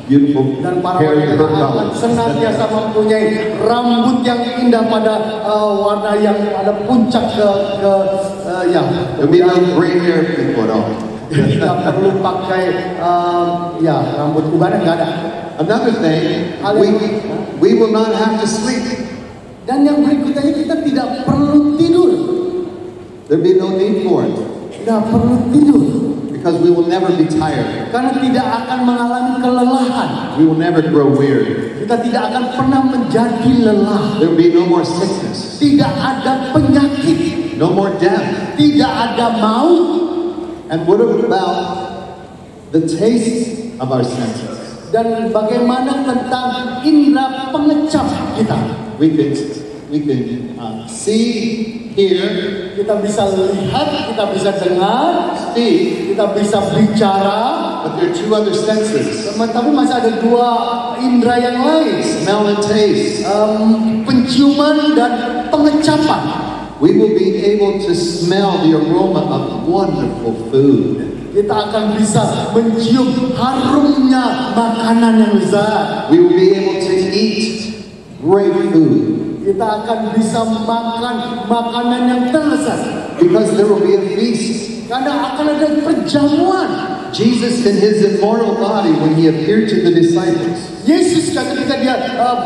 beautiful Dan para hair in wanita her akan color. senantiasa mempunyai rambut yang indah pada warna yang ada puncak ya. There'll be no gray hair people at all. Tidak perlu pakai rambut ubanan, nggak ada. Another thing, we will not have to sleep. Dan yang berikutnya kita tidak perlu tidur. There'll be no need for it. Tidak perlu tidur. Because we will never be tired. Karena tidak akan mengalami kelelahan. We will never grow weary. Kita tidak akan pernah menjadi lelah. There will be no more sickness. Tidak ada penyakit. No more death. Tidak ada maut. And what about the taste of our senses? Dan bagaimana tentang indera pengecap kita? We can see, hear, Kita bisa lihat, kita bisa dengar, speak, kita bisa bicara. but there are two other senses: Tapi masih ada dua indera yang lain, smell and taste. penciuman dan pengecapan. We will be able to smell the aroma of wonderful food. Kita akan bisa mencium harumnya makanan yang lezat. We will be able to eat great food. Kita akan bisa makan makanan yang terlezat. Because there will be a feast. Karena akan ada perjamuan. Jesus in his immortal body, when he appeared to the disciples, Yesus ketika dia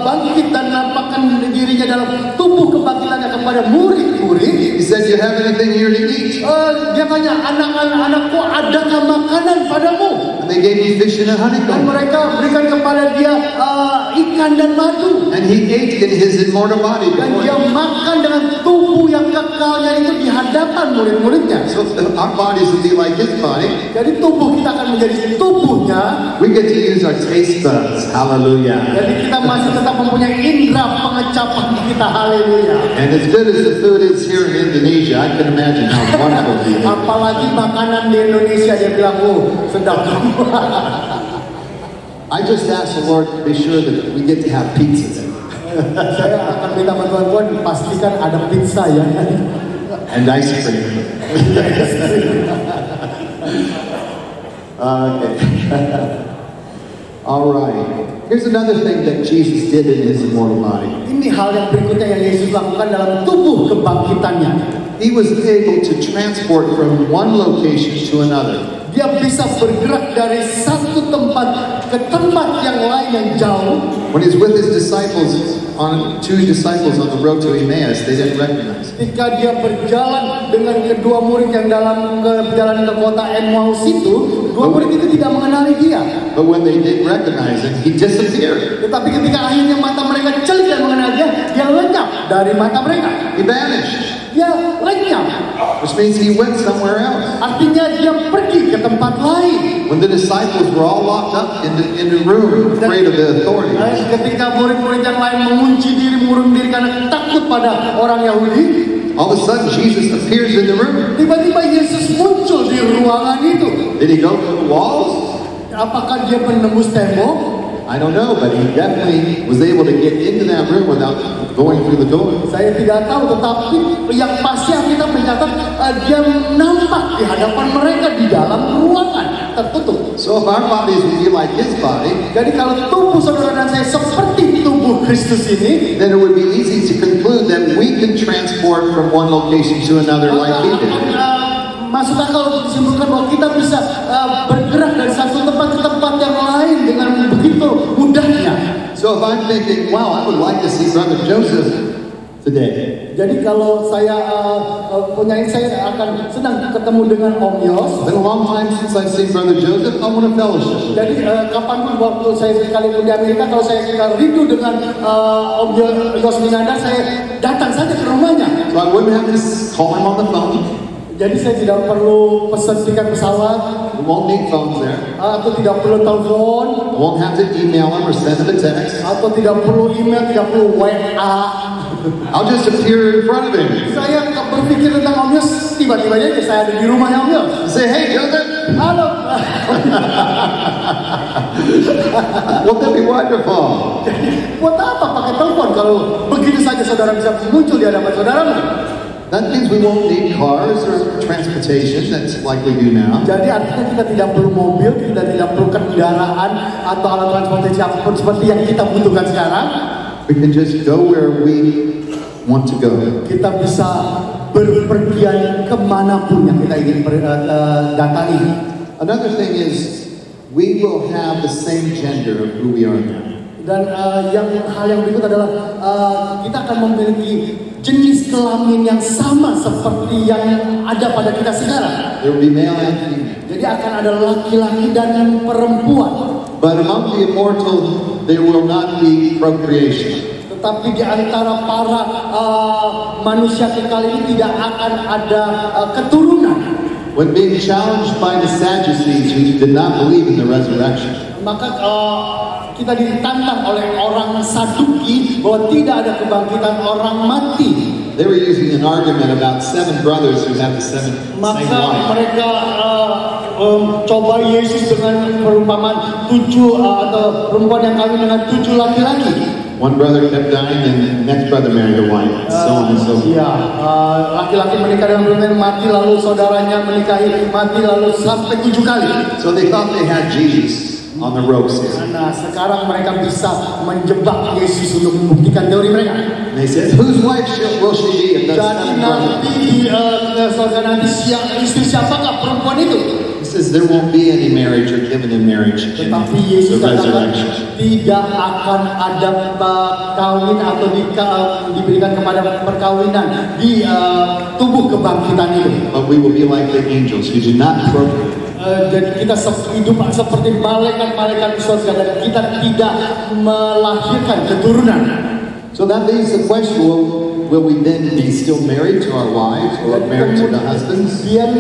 bangkit dan nampakkan dirinya dalam tubuh kebangkitannya kepada murid-murid, he said, "You have anything here to eat?" dia tanya, anak-anakku, adakah makanan padamu? And they gave him fish and a Dan honeycomb. mereka berikan kepada dia ikan dan madu. And he ate in his immortal body. Dan dia makan dengan tubuh yang kekalnya itu di hadapan murid-muridnya. So our bodies will be like his body. Jadi tubuh kita akan menjadi tubuhnya. We get to use our taste buds. Hallelujah. Jadi kita masih tetap mempunyai indera pengecapan kita. Haleluya. And as good as the food is here in Indonesia, I can imagine how wonderful it is. Apalagi makanan di Indonesia, dia bilang, sedap. I just ask the Lord to be sure that we get to have pizza. Saya akan minta bantuan Tuhan, pastikan ada pizza ya. And ice cream. Okay. All right. Here's another thing that Jesus did in his immortal body. Ini hal yang berikutnya yang Yesus lakukan dalam tubuh kebangkitannya. He was able to transport from one location to another. Dia bisa bergerak dari satu tempat ke tempat yang lain yang jauh. When he's with his disciples, two disciples on the road to Emmaus, they didn't recognize him. Ketika dia berjalan dengan kedua murid yang dalam perjalanan ke kota Emmaus itu, dua murid itu tidak mengenali dia. But when they did recognize him, he disappeared. Tetapi ketika akhirnya mata mereka celik dan mengenal dia lenyap dari mata mereka. He vanished. Dia lenyap. Which means he went somewhere else. Artinya dia pergi ke tempat lain. When the disciples were all locked up in the room, afraid of the authorities. Ketika murid-murid yang lain mengunci diri, mengurung diri karena takut pada orang Yahudi, all of a sudden Jesus appears in the room. tiba-tiba Yesus muncul di ruangan itu. Did he go through the walls? Apakah dia menembus tembok? I don't know, but he definitely was able to get into that room without going through the door. Saya tidak tahu, tetapi yang pasti kita mencatat dia nampak di hadapan mereka di dalam ruangan tertutup. So if our bodies would be like his body, Jadi kalau tubuh saudara dan saya seperti tubuh Kristus ini, then it would be easy to conclude that we can transport from one location to another like he did. masuk akal untuk disimpulkan bahwa kita bisa bergerak dari satu tempat ke tempat yang lain dengan begitu mudahnya. So if I'm thinking, wow, I would like to see Brother Joseph today. Jadi kalau saya saya akan senang ketemu dengan Om Yos. It's been a long time since I've seen Brother Joseph. I want a fellowship. Jadi kapanpun waktu saya sekalipun di Amerika, kalau saya rindu dengan Om Yos Minanda, saya datang saja ke rumahnya. So I wouldn't have to call him on the phone. Jadi saya tidak perlu pesan tiket pesawat. We won't need phones there. Atau tidak perlu telepon. I won't have to email him or send him a text. Atau tidak perlu email, tidak perlu WA. I'll just appear in front of him. Saya berpikir tentang Om Yos, tiba-tiba aja saya ada di rumahnya Om Yos. Say, hey, Joseph. Halo. Won't that be wonderful? Buat apa pakai telepon kalau begitu saja saudara bisa muncul di hadapan saudaramu? That means we won't need cars or transportation. That's like we do now. Jadi artinya kita tidak perlu mobil, kita tidak perlu kendaraan atau alat transportasi apapun seperti yang kita butuhkan sekarang. We can just go where we want to go. Kita bisa berpergian kemanapun yang kita ingin datangi. Another thing is, we will have the same gender of who we are now. Dan hal yang berikut adalah kita akan memiliki jenis kelamin yang sama seperti yang ada pada kita sekarang. There will be male and female. Jadi akan ada laki-laki dan perempuan. But among the immortal, there will not be procreation. Tetapi di antara para manusia kekal ini tidak akan ada keturunan. When being challenged by the Sadducees who did not believe in the resurrection, maka kita ditantang oleh orang Saduki bahwa tidak ada kebangkitan orang mati. They were using an argument about 7 brothers who have the same Maka wife. mereka coba Yesus dengan perumpamaan 7 atau perempuan yang kawin dengan 7 laki-laki. One brother kept dying and the next brother married a wife, so on and so forth. Iya, laki-laki menikah dengan perempuan mati, lalu saudaranya menikahi mati, lalu sampai 7 kali. So they thought they had Jesus on the ropes here. Nah, sekarang mereka bisa menjebak Yesus untuk membuktikan teori mereka. And they said, whose wife will she be if that's Jadi 7 brothers? nanti di surga nanti istri siapakah perempuan itu? He says there won't be any marriage or given in marriage in Tetapi the Yesus katakan resurrection. tidak akan ada kawin atau diberikan kepada perkawinan di tubuh kebangkitan itu. But we will be like the angels who do not procreate. Jadi kita hidup seperti malaikat-malaikat di surga dan kita tidak melahirkan keturunan. So that leaves the question, will we then be still married to our wives or married to the husbands? Kemudian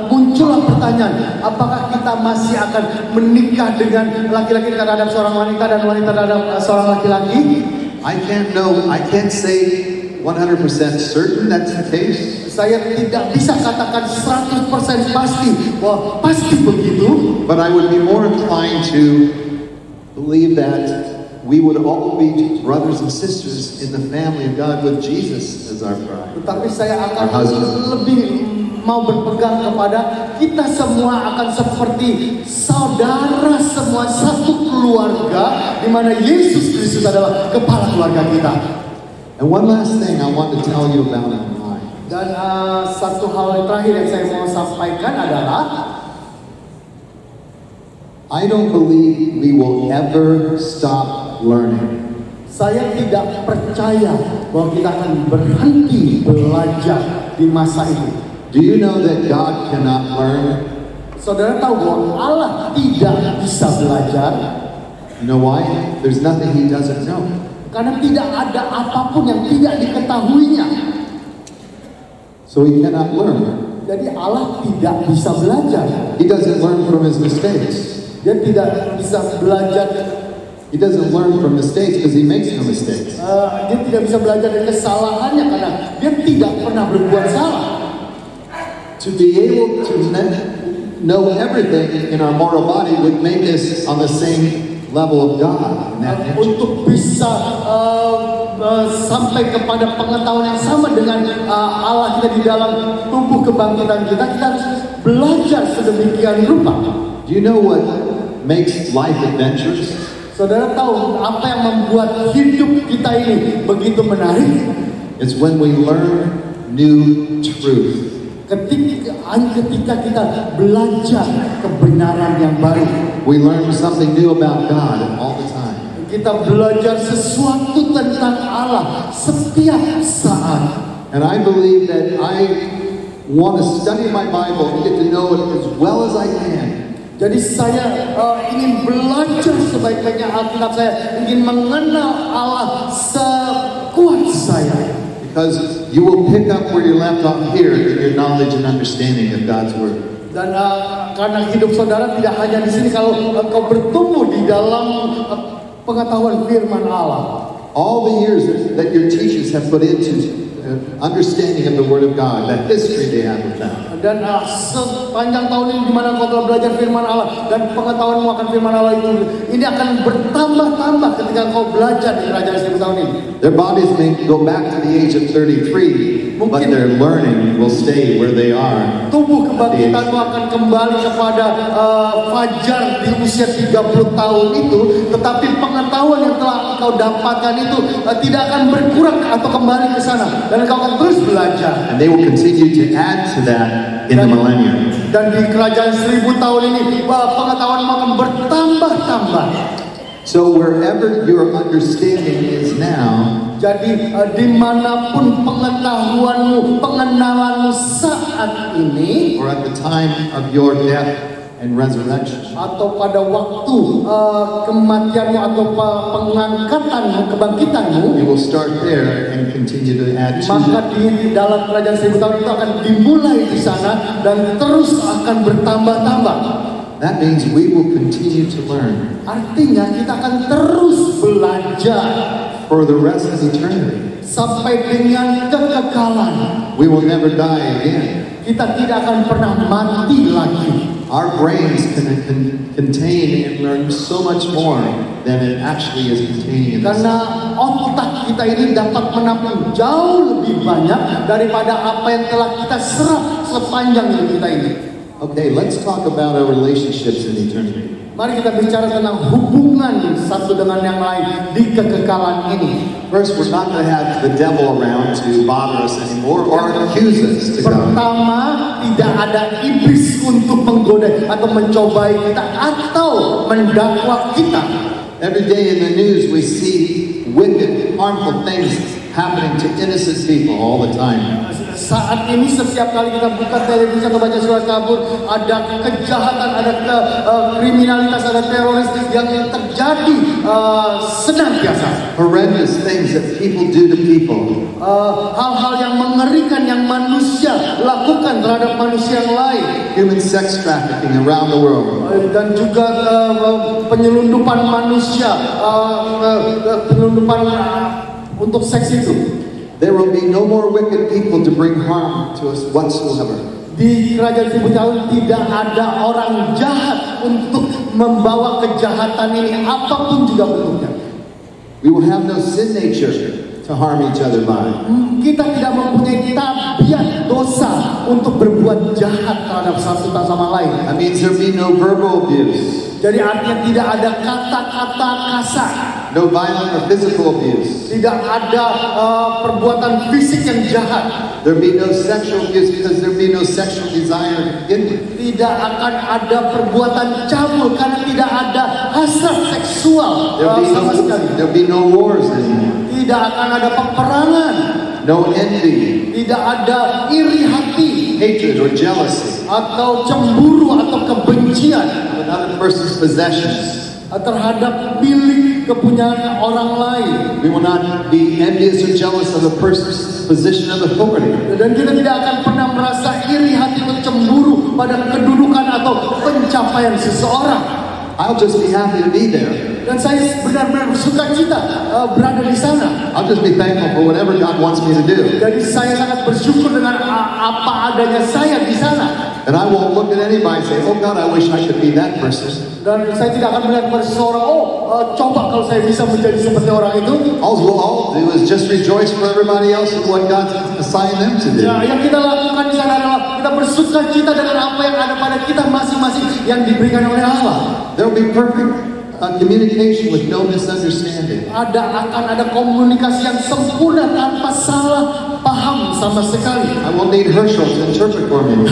muncullah pertanyaan, apakah kita masih akan menikah dengan laki-laki terhadap seorang wanita dan wanita terhadap seorang laki-laki? I can't say 100% certain that's the case. Saya tidak bisa katakan 100% pasti bahwa pasti begitu. But I would be more inclined to believe that we would all be brothers and sisters in the family of God with Jesus as our bride. Tetapi saya akan Our husband. lebih mau berpegang kepada kita semua akan seperti saudara semua, satu keluarga di mana Yesus Kristus adalah kepala keluarga kita. And one last thing I want to tell you about in mind. Dan satu hal yang terakhir yang saya mau sampaikan adalah I don't believe we will ever stop learning. saya tidak percaya bahwa kita akan berhenti belajar di masa itu. Do you know that God cannot learn? Saudara tahu bahwa Allah tidak bisa belajar? You know why? There's nothing He doesn't know. Karena tidak ada apapun yang tidak diketahuinya. So He cannot learn. Jadi Allah tidak bisa belajar. He doesn't learn from His mistakes. Dia tidak bisa belajar. He doesn't learn from mistakes because He makes no mistakes. Dia tidak bisa belajar dari kesalahannya karena dia tidak pernah berbuat salah. To be able to know everything in our mortal body would make us on the same level of God. Untuk bisa sampai kepada pengetahuan yang sama dengan Allah kita di dalam tubuh kebangkitan kita, kita harus belajar sedemikian rupa. Do you know what makes life adventurous? Saudara tahu apa yang membuat hidup kita ini begitu menarik? It's when we learn new truth. Ketika ketika kita belajar kebenaran yang baru. We learn something new about God all the time. Kita belajar sesuatu tentang Allah setiap saat. And I believe that I want to study my Bible and get to know it as well as I can. Jadi saya ingin belajar sebaik-baiknya Alkitab, saya ingin mengenal Allah sekuat saya. Because you will pick up where you left off here in your knowledge and understanding of God's Word. Dan karena hidup saudara tidak hanya di sini, kalau kau bertumbuh di dalam pengetahuan firman Allah. All the years that your teachers have put into understanding of the Word of God, that history they have with that. Dan sepanjang tahun ini di mana kau telah belajar firman Allah dan pengetahuanmu akan firman Allah itu, ini akan bertambah-tambah ketika kau belajar di kerajaan 1000 tahun ini. Their bodies may go back to the age of 33, but their learning will stay where they are. Tubuh kebangkitanmu akan kembali kepada fajar di usia 30 tahun itu, tetapi pengetahuan yang telah kau dapatkan itu tidak akan berkurang atau kembali ke sana, dan kau akan terus belajar. And they will continue to add to that in the millennium. Dan di kerajaan 1000 tahun ini pengetahuanmu akan bertambah-tambah. So wherever your understanding is now, jadi dimanapun pengetahuanmu, pengenalanmu saat ini, or at the time of your death and resurrection, atau pada waktu kematianmu atau pengangkatanmu, kebangkitanmu, you will start there and continue to add to maka it. di dalam kerajaan 1000 tahun itu akan dimulai di sana dan terus akan bertambah-tambah. That means we will continue to learn Artinya kita akan terus belajar for the rest of eternity. sampai dengan kekekalan. We will never die again. Kita tidak akan pernah mati lagi. Our brains can contain and learn so much more than it actually is containing in this. Karena otak kita ini dapat menampung jauh lebih banyak daripada apa yang telah kita serap sepanjang hidup kita ini. Okay, let's talk about our relationships in eternity. Mari kita bicara tentang hubungan satu dengan yang lain di kekekalan ini. First, we're not going to have the devil around to bother us anymore or accuse us to God. Pertama, tidak ada iblis untuk menggoda atau mencobai kita atau mendakwa kita. Every day in the news we see wicked, harmful things happening to innocent people all the time. Saat ini setiap kali kita buka televisi atau baca surat kabar, ada kejahatan, ada kriminalitas, ada teroris yang terjadi senantiasa. Horrendous things that people do to people. Hal-hal yang mengerikan yang manusia lakukan terhadap manusia yang lain. Human sex trafficking around the world. Dan juga penyelundupan manusia, penyelundupan untuk seks itu. There will be no more wicked people to bring harm to us whatsoever. Di kerajaan 1000 tahun tidak ada orang jahat untuk membawa kejahatan ini apapun juga bentuknya. We will have no sin nature to harm each other by. Kita tidak mempunyai tabiat dosa untuk berbuat jahat terhadap satu sama lain. That means there will be no verbal abuse. Jadi artinya tidak ada kata-kata kasar. No violent or physical abuse. Tidak ada perbuatan fisik yang jahat. There will be no sexual abuse because there will be no sexual desire in it. Tidak akan ada perbuatan cabul karena tidak ada hasrat seksual sama sekali. There will be no wars anymore. Tidak akan ada peperangan. No envy. Tidak ada iri hati, hatred or jealousy atau cemburu atau kebencian of another person's possessions. Terhadap milik kepunyaan orang lain. We will not be envious or jealous of a person's position of authority. Dan kita tidak akan pernah merasa iri hati atau cemburu pada kedudukan atau pencapaian seseorang. I'll just be happy to be there. Dan saya benar-benar bersuka cita berada di sana. I'll just be thankful for whatever God wants me to do. Jadi saya sangat bersyukur dengan apa adanya saya di sana. And I won't look at anybody and say, "Oh God, I wish I could be that person." Dan saya tidak akan melihat pada seseorang, coba kalau saya bisa menjadi seperti orang itu. All we'll all do is just rejoice for everybody else and what God assigned them to do. Ya, yang kita lakukan di sana adalah kita bersuka cita dengan apa yang ada pada kita masing-masing yang diberikan oleh Allah. They'll be perfect communication with no misunderstanding. Akan ada komunikasi yang sempurna tanpa salah paham sama sekali. I will need Herschel to interpret for me.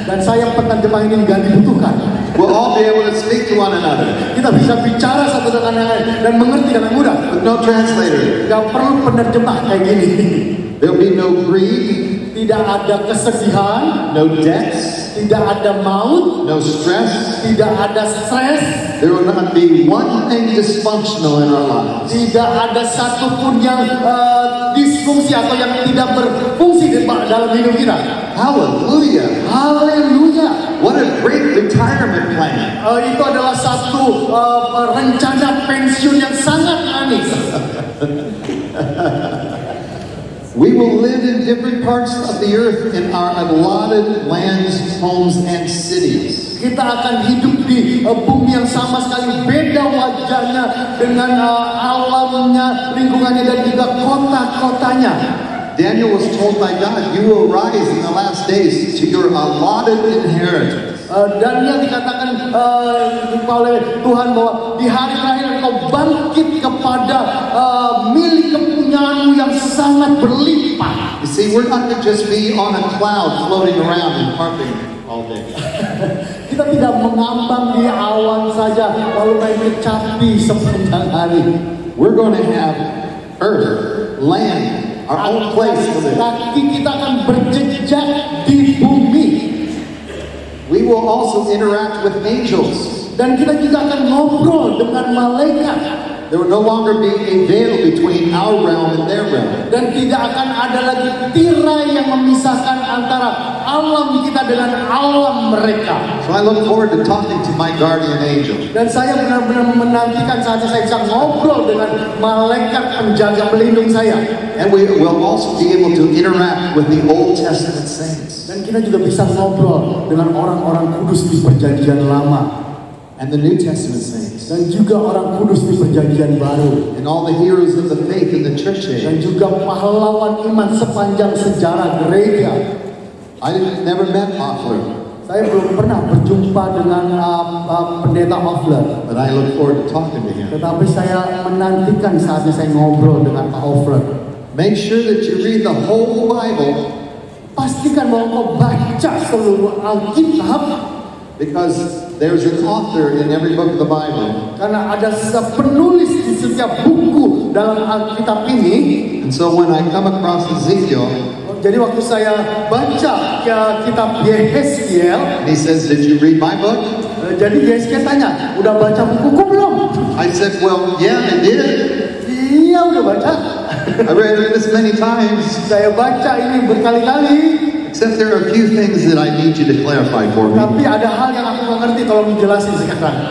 Dan saya penerjemah ini nggak dibutuhkan. We'll all be able to speak to one another. Kita bisa bicara satu dengan yang lain dan mengerti dengan mudah. With no translator. Gak perlu penerjemah kayak gini. There'll be no greed. Tidak ada kesedihan. No debts. Tidak ada maut. No stress. Tidak ada stres. There will not be one thing dysfunctional in our lives. Tidak ada satupun yang disfungsi atau yang tidak berfungsi dalam hidup kita. Hallelujah. Haleluya. What a great retirement plan. Itu adalah satu rencana pensiun yang sangat manis. We will live in different parts of the earth in our allotted lands, homes, and cities. Kita akan hidup di bumi yang sama sekali beda wajahnya dengan alamnya, lingkungannya, dan juga kota-kotanya. Daniel was told by God, you will rise in the last days to your allotted inheritance. Daniel dikatakan oleh Tuhan bahwa di hari terakhir engkau bangkit kepada milik kepunyaanmu yang sangat berlimpah. You see, we're not to just be on a cloud floating around and harping all day. Kita tidak mengambang di awan saja lalu main kecapi sepanjang hari. We're going to have earth, land, our own place to live. Kaki kita akan berjejak di bumi. We will also interact with angels. Dan kita juga akan ngobrol dengan malaikat. There will no longer be a veil between our realm and their realm. Dan tidak akan ada lagi tirai yang memisahkan antara alam kita dengan alam mereka. So I look forward to talking to my guardian angel. Dan saya benar-benar menantikan saat saya bisa ngobrol dengan malaikat penjaga pelindung saya. And we will also be able to interact with the Old Testament saints. Dan kita juga bisa ngobrol dengan orang-orang kudus di perjanjian lama. And the New Testament saints. Dan juga orang kudus di perjanjian baru. And all the heroes of the faith in the church age. Dan juga pahlawan iman sepanjang sejarah gereja. I never met Hoffler. Saya belum pernah berjumpa dengan pendeta Hoffler. But I look forward to talking to him. Tetapi saya menantikan saatnya saya ngobrol dengan Pak Hoffler. Make sure that you read the whole Bible. Pastikan bahwa kau baca seluruh Alkitab. Because there's an author in every book of the Bible. Karena ada penulis di setiap buku dalam Alkitab ini. And so when I come across Ezekiel, jadi waktu saya baca kitab Yeskiel, he says, "Did you read my book?" Jadi Yeskiel tanya, "Udah baca bukuku belum?" I said, "Well, yeah, I did." Iya, udah baca. I read it this many times. Saya baca ini berkali-kali. Except there are a few things that I need you to clarify for me. Tapi ada hal yang aku nggak ngerti kalau menjelasin sekarang.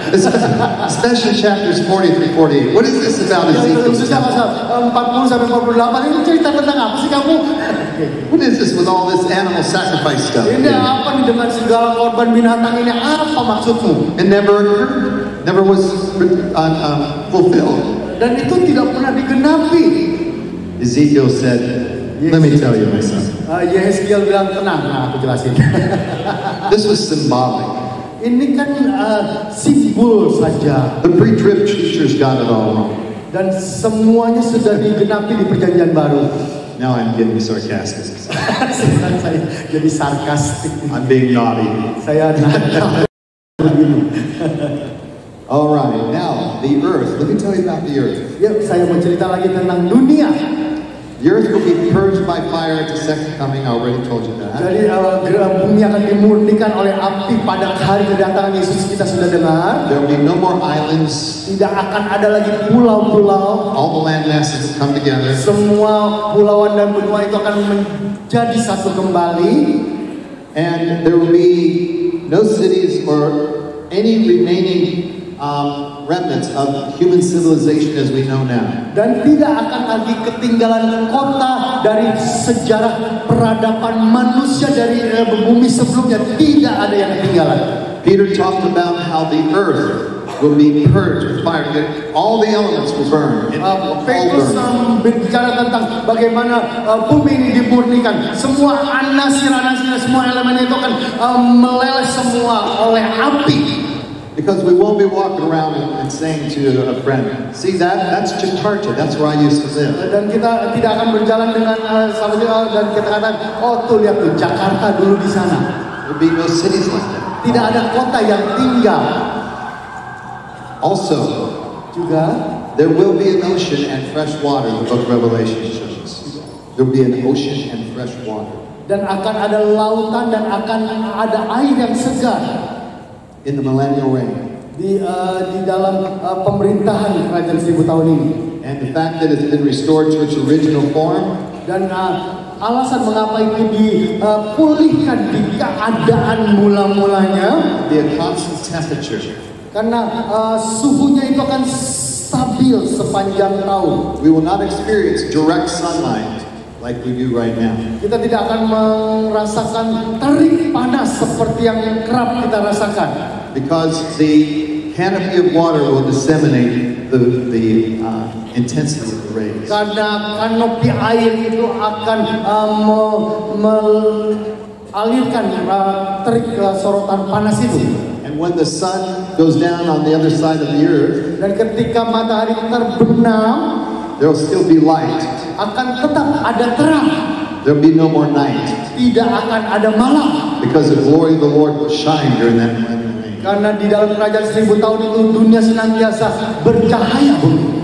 Especially chapters 40 through 48. What is this about Ezekiel? Khususnya pasal 40 sampai 48 ini cerita tentang apa sih kamu? What is this with all this animal sacrifice stuff? Ini apa nih dengan segala korban binatang ini? Apa maksudmu? It never occurred. Never was fulfilled. Dan itu tidak pernah digenapi. Ezekiel said, "Let me tell you, my son." Yeskiel bilang, tenang, aku jelasin. This was symbolic. Ini kan simbol saja. The pre-trib teachers got it all wrong. Dan semuanya sudah digenapi di perjanjian baru. Now I'm getting sarcastic. Sekarang saya jadi sarkastik. I'm being naughty. Saya nakal. All right, now the earth. Let me tell you about the earth. Ya, saya mau cerita lagi tentang dunia. The earth will be purged by fire at the second coming. I already told you that. Jadi bumi akan dimurnikan oleh api pada hari kedatangan Yesus, kita sudah dengar. There will be no more islands. Tidak akan ada lagi pulau-pulau. All the land masses come together. Semua pulauan dan benua itu akan menjadi satu kembali. And there will be no cities or any remaining remnants of human civilization as we know now. Dan tidak akan lagi ketinggalan kota dari sejarah peradaban manusia dari bumi sebelumnya. Tidak ada yang ketinggalan. Peter talked about how the earth will be purged with fire. All the elements will burn. Petrus berbicara tentang bagaimana bumi ini dimurnikan. Semua anasir, semua elemen itu akan meleleh semua oleh api. Because we won't be walking around and saying to a friend, see that's Jakarta, that's where I used to live. Dan kita tidak akan berjalan dengan sahabat dan kita katakan, oh tuh lihat tuh Jakarta dulu di sana. There will be no cities like that. Tidak ada kota yang tinggal. Also, juga there will be an ocean and fresh water. The book of Revelation shows. There will be an ocean and fresh water. Dan akan ada lautan dan akan ada air yang segar. In the millennial reign. Di dalam pemerintahan kerajaan 1000 tahun ini. And the fact that it's been restored to its original form. Dan alasan mengapa itu dipulihkan di keadaan mula-mulanya. Be a constant temperature. Karena suhunya itu akan stabil sepanjang tahun. We will not experience direct sunlight like we do right now. Kita tidak akan merasakan terik panas seperti yang kerap kita rasakan. Because the canopy of water will disseminate the intensity of the rays. Karena kanopi air itu akan mengalirkan terik sorotan panas itu. And when the sun goes down on the other side of the earth, dan ketika matahari terbenam, there will still be light. Akan tetap ada terang. There will be no more night. Tidak akan ada malam. Because the glory of the Lord will shine during that millennial reign. Karena di dalam kerajaan 1000 tahun itu dunia senantiasa bercahaya.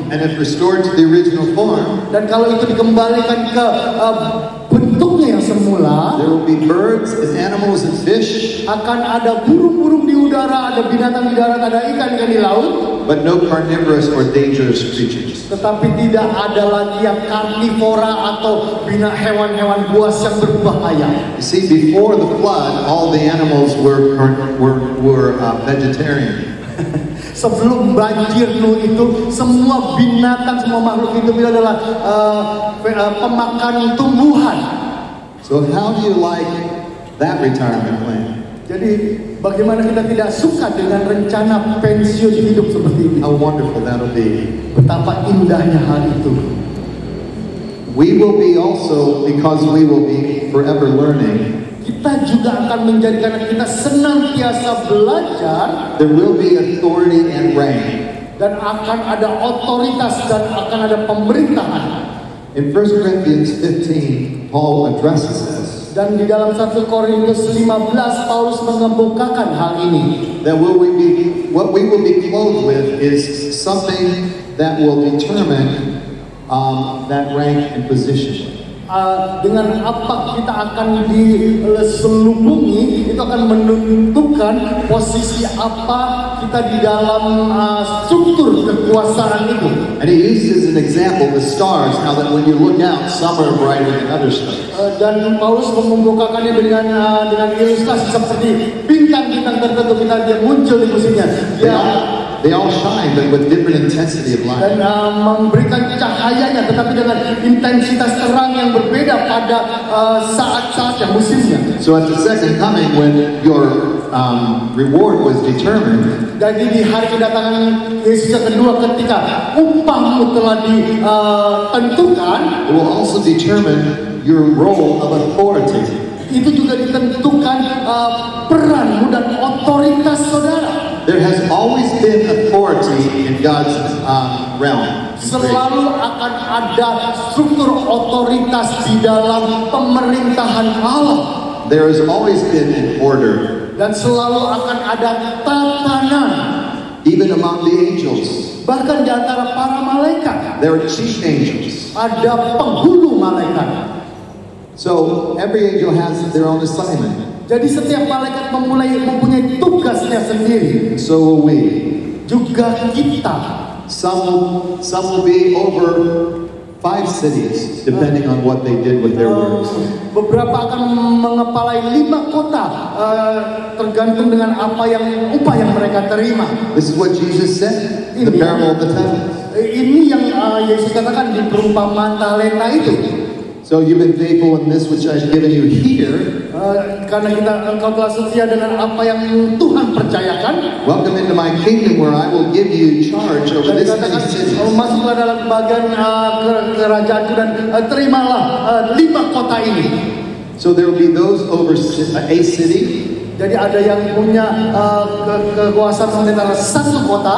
And if restored to the original form, dan kalau itu dikembalikan ke bentuknya yang semula, there will be birds and animals and fish. Akan ada burung-burung di udara, ada binatang di darat, ada ikan-ikan di laut. But no carnivorous or dangerous creatures. Tetapi tidak ada lagi yang karnivora atau hewan-hewan buas yang berbahaya. You see, before the flood, all the animals were vegetarian. Sebelum banjir Nuh itu, semua binatang, semua makhluk hidup itu adalah pemakan tumbuhan. So how do you like that retirement plan? Jadi bagaimana kita tidak suka dengan rencana pensiun hidup seperti ini? How wonderful that'll be. Betapa indahnya hal itu. We will be also, because we will be forever learning. Kita juga akan menjadi, karena kita senantiasa belajar. There will be authority and reign. Dan akan ada otoritas dan akan ada pemerintahan. In 1 Corinthians 15, Paul addresses this. Dan di dalam 1 Korintus 15 Paulus mengemukakan hal ini. That what we will be clothed with is something that will determine that rank and position. Dengan apa kita akan diselubungi, itu akan menentukan posisi apa kita di dalam struktur kekuasaan itu. And he uses as an example the stars, how that when you look out, some are brighter than other stars. Dan Paulus membukakannya dengan ilustrasi seperti bintang-bintang tertentu dia muncul di musimnya. They all shine, but with different intensity of light. Dan memberikan cahayanya, tetapi dengan intensitas terang yang berbeda pada saat-saat yang musimnya. So at the second coming, when your reward was determined, jadi di hari kedatangan Yesus yang kedua, ketika upahmu telah ditentukan, it will also determine your role of authority. Itu juga ditentukan peranmu dan otoritas saudara. There has always been authority in God's realm. Selalu akan ada struktur otoritas di dalam pemerintahan Allah. There has always been an order. Dan selalu akan ada tatanan. Even among the angels. Bahkan di antara para malaikat. There are chief angels. Ada penghulu malaikat. So every angel has their own assignment. Jadi setiap malaikat mempunyai tugasnya sendiri. So will we. Juga kita. Some will be over 5 cities, depending on what they did with their works. Beberapa akan mengepalai 5 kota, tergantung dengan upah yang mereka terima. This is what Jesus said in the parable of the talents. Ini yang Yesus katakan di perumpamaan talenta itu. So you've been faithful in this which I've given you here. Karena engkau telah setia dengan apa yang Tuhan percayakan. Welcome into my kingdom where I will give you charge over this many cities. Masuklah dalam bagian kerajaanku dan terimalah 5 kota ini. So there will be those over a city. Jadi ada yang punya kekuasaan memerintah satu kota.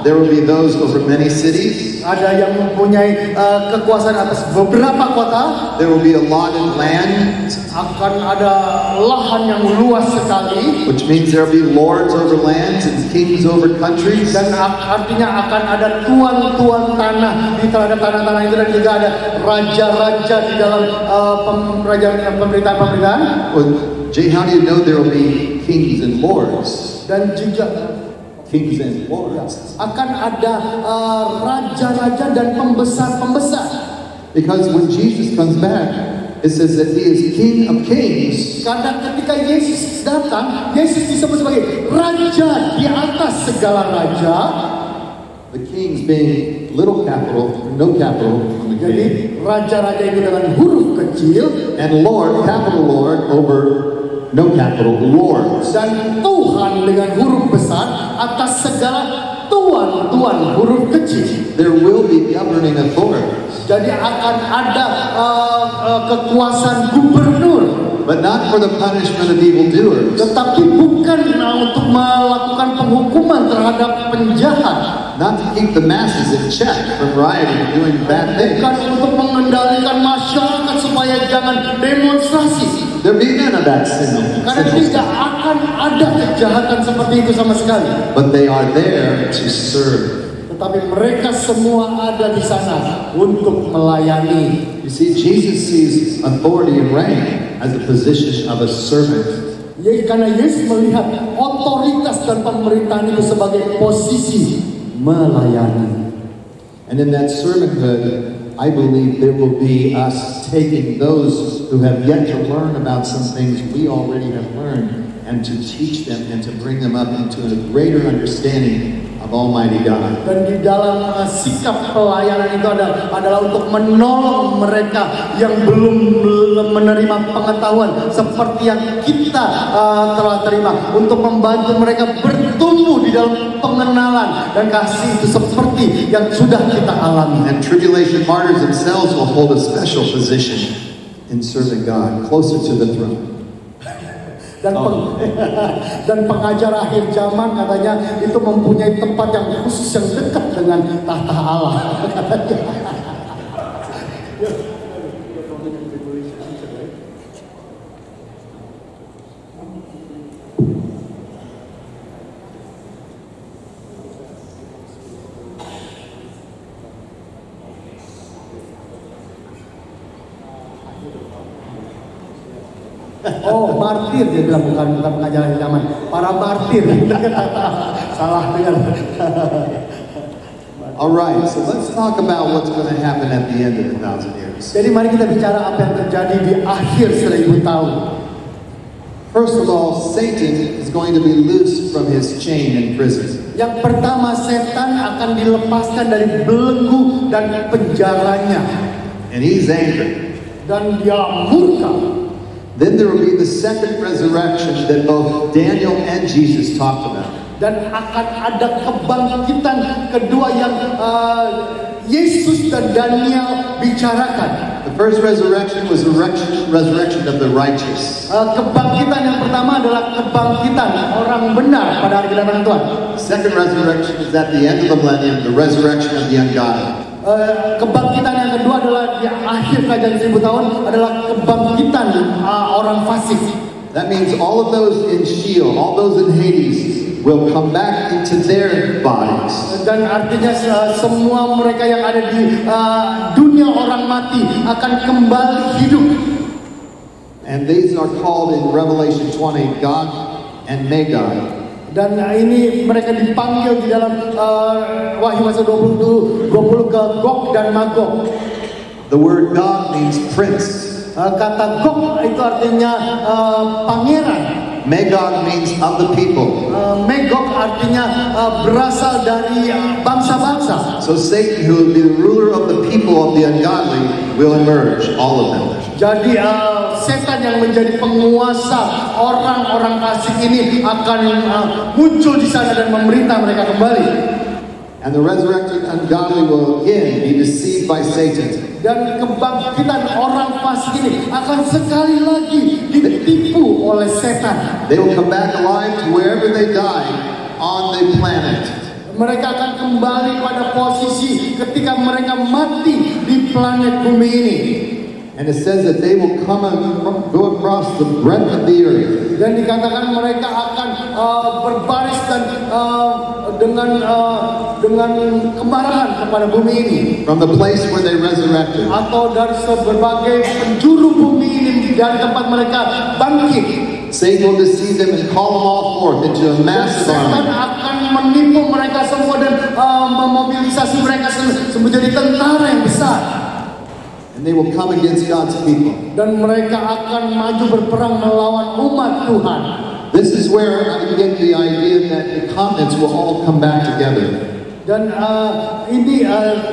There will be those over many cities. Ada yang mempunyai kekuasaan atas beberapa kota. There will be allotted land. Akan ada lahan yang luas sekali. Which means there will be lords over lands and kings over countries. Dan artinya akan ada tuan-tuan tanah di terhadap tanah-tanah itu, dan juga ada raja-raja di dalam pemerintahan-pemerintahan. Well, Jay, how do you know there will be kings and lords? Dan juga kings and lords. Akan ada raja-raja dan pembesar-pembesar. Because when Jesus comes back, it says that He is King of Kings. Karena ketika Yesus datang, Yesus disebut sebagai Raja di atas segala raja. The kings being little capital, no capital on the Jadi king. raja-raja itu dengan huruf kecil. And Lord, capital Lord, over no capital Lords. Dan Tuhan dengan huruf besar atas segala tuan-tuan huruf kecil. There will be governing authorities. Jadi akan ada kekuasaan gubernur. But not for the punishment of evildoers. Tetapi bukan untuk melakukan penghukuman terhadap penjahat. Not to keep the masses in check from rioting and doing bad things. Bukan untuk mengendalikan masyarakat supaya jangan demonstrasi. There be none of that sin. Karena tidak akan ada kejahatan seperti itu sama sekali. But they are there to serve. Tetapi mereka semua ada di sana untuk melayani. You see, Jesus sees authority and reign as a position of a servant. Karena Yesus melihat otoritas dan pemerintahan itu sebagai posisi melayani. And in that servanthood, I believe there will be us taking those who have yet to learn about some things we already have learned, and to teach them and to bring them up into a greater understanding of Almighty God. Dan di dalam sikap pelayanan itu adalah untuk menolong mereka yang belum menerima pengetahuan seperti yang kita telah terima, untuk membantu mereka bertumbuh di dalam pengenalan dan kasih itu seperti yang sudah kita alami. And tribulation martyrs themselves will hold a special position in serving God, closer to the throne. Dan pengajar akhir zaman katanya itu mempunyai tempat yang khusus yang dekat dengan tahta Allah. Oh, martir dia bilang, bukan pengajar akhir zaman. Para martir. Salah dengar. All right, so let's talk about what's going to happen at the end of 1,000 years. Jadi mari kita bicara apa yang terjadi di akhir 1000 tahun. First of all, Satan is going to be loosed from his chain in prison. Yang pertama, setan akan dilepaskan dari belenggu dan penjaranya. And he's angry. Dan dia murka. Then there will be the second resurrection that both Daniel and Jesus talked about. Dan akan ada kebangkitan kedua yang Yesus dan Daniel bicarakan. The first resurrection was the resurrection of the righteous. Kebangkitan yang pertama adalah kebangkitan orang benar pada hari kedatangan Tuhan. The second resurrection is at the end of the millennium, the resurrection of the ungodly. Kebangkitan yang kedua adalah di akhir kerajaan 1000 tahun adalah kebangkitan orang fasik. That means all of those in Sheol, all those in Hades, will come back into their bodies. Dan artinya semua mereka yang ada di dunia orang mati akan kembali hidup. And these are called in Revelation 20 Gog and Magog. Dan ini mereka dipanggil di dalam Wahyu pasal 20 ke Gog dan Magog. The word Gog means prince. Kata Gog itu artinya pangeran. Magog means of the people. Magog artinya berasal dari bangsa-bangsa. So Satan, who will be the ruler of the people of the ungodly, will emerge, all of them. Jadi setan yang menjadi penguasa orang-orang fasik ini akan muncul di sana dan memerintah mereka kembali. And the resurrected ungodly will again be deceived by Satan. Dan kebangkitan orang fasik ini akan sekali lagi ditipu oleh setan. They will come back alive to wherever they died on the planet. Mereka akan kembali pada posisi ketika mereka mati di planet bumi ini. And it says that they will go across the breadth of the earth. Dan dikatakan mereka akan berbaris dan dengan kemarahan kepada bumi ini. From the place where they resurrected. Atau dari berbagai penjuru bumi ini, dari tempat mereka bangkit. Satan will deceive them and call them all forth into a massive army. Setan akan menipu mereka semua dan memobilisasi mereka menjadi tentara yang besar. And they will come against God's people. Dan mereka akan maju berperang melawan umat Tuhan. This is where I get the idea that the continents will all come back together. Dan ini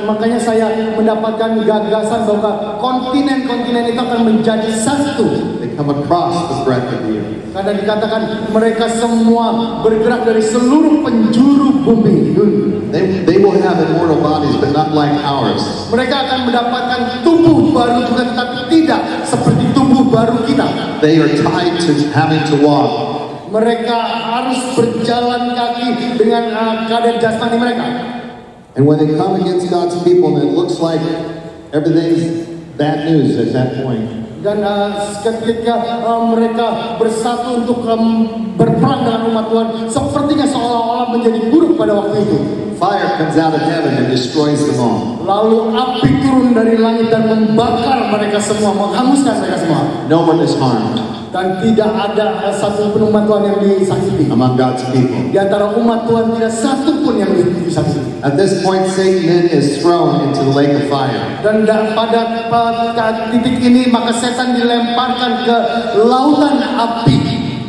makanya saya mendapatkan gagasan bahwa kontinen-kontinen itu akan menjadi satu. They come across the breadth of the earth. Karena dikatakan mereka semua bergerak dari seluruh penjuru bumi. They will have immortal bodies, but not like ours. Mereka akan mendapatkan tubuh baru juga, tetapi tidak seperti tubuh baru kita. They are tied to having to walk. Mereka harus berjalan kaki dengan keadaan jasmani mereka. And when they come against God's people, and it looks like everything's bad news at that point. Dan ketika mereka bersatu untuk berperang dengan umat Tuhan, sepertinya seolah-olah menjadi buruk pada waktu itu. Fire comes out of heaven and destroys them all. Lalu api turun dari langit dan membakar mereka semua, menghanguskan mereka semua. No one is harmed. Dan tidak ada satu pun umat Tuhan yang disakiti. Among God's people. Di antara umat Tuhan tidak satu pun yang disakiti. At this point, Satan then is thrown into the lake of fire. Dan pada titik ini maka setan dilemparkan ke lautan api.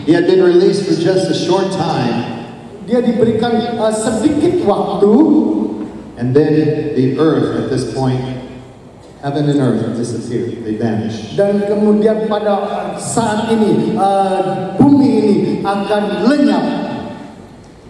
He had been released for just a short time. Dia diberikan sedikit waktu. And then the earth at this point, heaven and earth disappeared. They vanished. Dan kemudian pada saat ini bumi ini akan lenyap.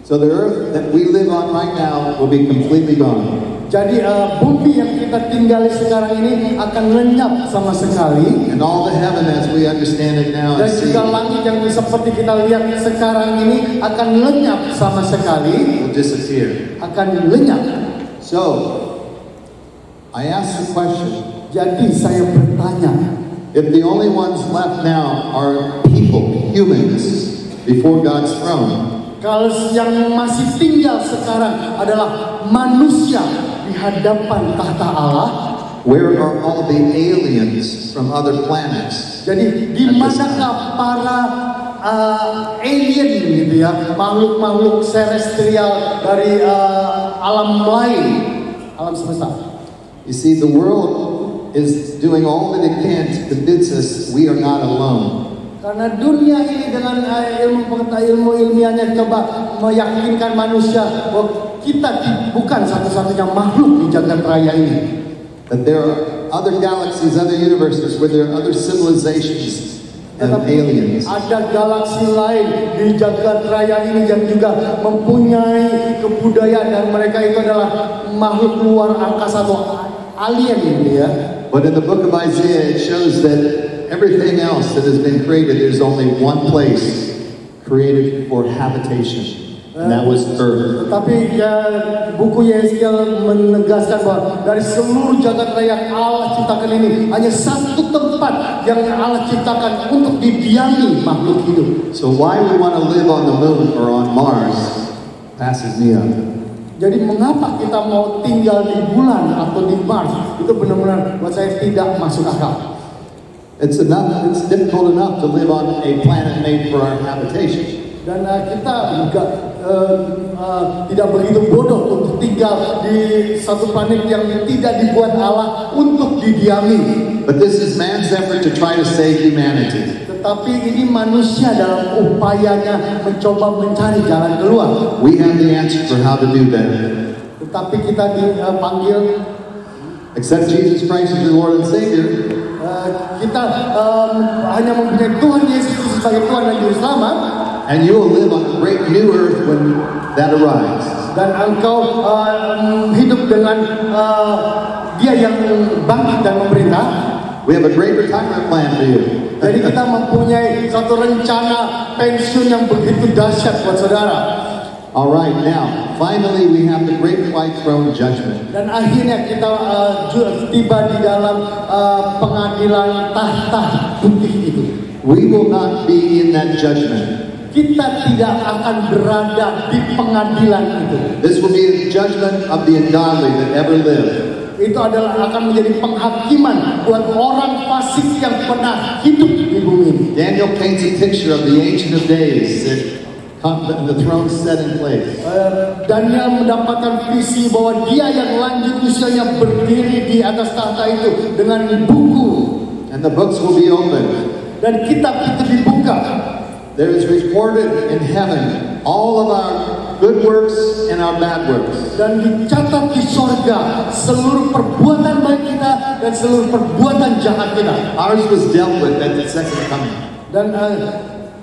So the earth that we live on right now will be completely gone. Jadi bumi yang kita tinggali sekarang ini akan lenyap sama sekali. And all the heaven as we understand it now Dan juga langit yang seperti kita lihat sekarang ini akan lenyap sama sekali. will disappear. Akan lenyap. So I ask the question. Jadi saya bertanya, If the only ones left now are people, humans, before God's throne, kalau yang masih tinggal sekarang adalah manusia di hadapan tahta Allah, where are all the aliens from other planets? jadi di manakah para alien gitu ya, makhluk-makhluk celestial dari alam lain, alam semesta? You see, the world is doing all that it can to convince us we are not alone. Karena dunia ini dengan ilmu ilmiahnya coba meyakinkan manusia bahwa kita bukan satu-satunya makhluk di jagat raya ini. That there are other galaxies, other universes where there are other civilizations and aliens. Ada galaksi lain di jagat raya ini yang juga mempunyai kebudayaan dan mereka itu adalah makhluk luar angkasa atau alien ini ya. But in the book of Isaiah it shows that everything else that has been created, there's only one place created for habitation, and that was earth. Tapi buku Yeskiel menegaskan bahwa dari seluruh jagat raya Allah ciptakan ini hanya satu tempat yang Allah ciptakan untuk didiami makhluk hidup. So why we want to live on the moon or on Mars passes me up. Jadi mengapa kita mau tinggal di bulan atau di Mars? Itu benar-benar buat saya tidak masuk akal. It's difficult enough to live on a planet made for our habitation. Dan kita juga tidak begitu bodoh untuk tinggal di satu planet yang tidak dibuat Allah untuk didiami. But this is man's effort to try to save humanity. Tetapi ini manusia dalam upayanya mencoba mencari jalan keluar. We have the answer for how to do that. Tetapi kita dipanggil accept Jesus Christ as the Lord and Savior. Kita hanya mempunyai Tuhan Yesus sebagai Tuhan dan Juru Selamat. And you will live on a great new earth when that arrives. Dan engkau hidup dengan Dia yang bangkit dan memerintah. We have a great retirement plan for you. Jadi kita mempunyai satu rencana pensiun yang begitu dahsyat buat saudara. All right, now finally we have the great white throne judgment. Dan akhirnya kita tiba di dalam pengadilan tahta putih itu. We will not be in that judgment. Kita tidak akan berada di pengadilan itu. This will be a judgment of the ungodly that ever lived. Itu adalah akan menjadi penghakiman buat orang fasik yang pernah hidup di bumi ini. Daniel paints a picture of the Ancient of Days that the throne set in place. Daniel mendapatkan visi bahwa dia yang lanjut usianya berdiri di atas tahta itu dengan buku. And the books will be opened. Dan kitab itu dibuka. There is recorded in heaven all of our good works and our bad works. Dan dicatat di sorga seluruh perbuatan baik kita dan seluruh perbuatan jahat kita. Ours was dealt with at the second coming. Dan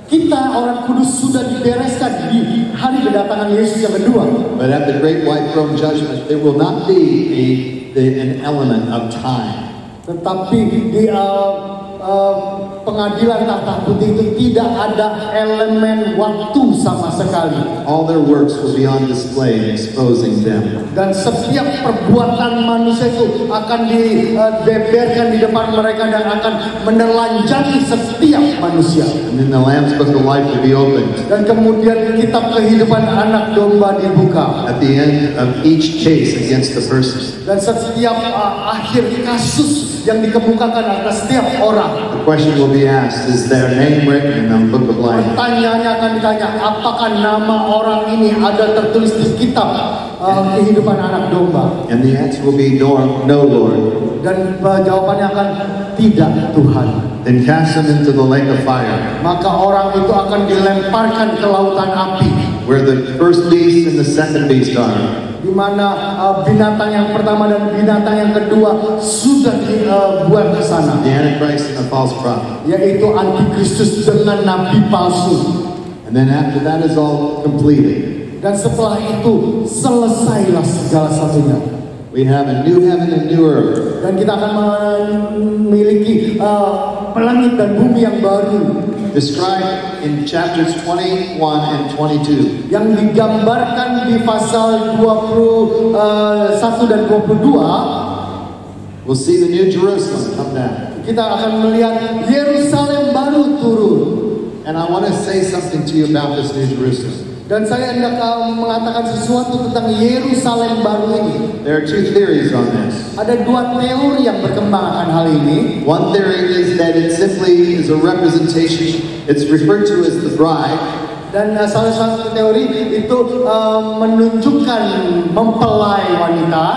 kita orang kudus sudah dibereskan di hari kedatangan Yesus yang kedua. But at the great white throne judgment, there will not be an element of time. Tetapi di pengadilan tahta putih itu tidak ada elemen waktu sama sekali. All their works will be on display, exposing them. Dan setiap perbuatan manusia itu akan dibeberkan di depan mereka dan akan menelanjangi setiap manusia. And then the Lamb's Book of Life will be opened. Dan kemudian kitab kehidupan anak domba dibuka. At the end of each case against the person. Dan setiap akhir kasus yang dikemukakan atas setiap orang. The question will be asked, is their name written in the Book of Life? Pertanyaannya akan ditanya, apakah nama orang ini ada tertulis di kitab kehidupan anak domba? And the answer will be no, Lord. Dan jawabannya akan tidak, Tuhan. Then cast them into the lake of fire. Maka orang itu akan dilemparkan ke lautan api. Where the first beast and the second beast are. Di mana binatang yang pertama dan binatang yang kedua sudah dibuat ke sana. The Antichrist and the false prophet. Yaitu antikristus dengan nabi palsu. And then after that is all completed. Dan setelah itu selesailah segala satunya. We have a new heaven and new earth. Dan kita akan memiliki langit dan bumi yang baru. Described in chapters 21 and 22. Yang digambarkan di pasal 21 dan 22. We'll see the new Jerusalem come down. Kita akan melihat Yerusalem baru turun. And I want to say something to you about this new Jerusalem. Dan saya hendak mengatakan sesuatu tentang Yerusalem baru ini. There are two theories on this. Ada dua teori yang berkembang akan hal ini. One theory is that it simply is a representation. It's referred to as the bride. Dan salah satu teori itu menunjukkan mempelai wanita.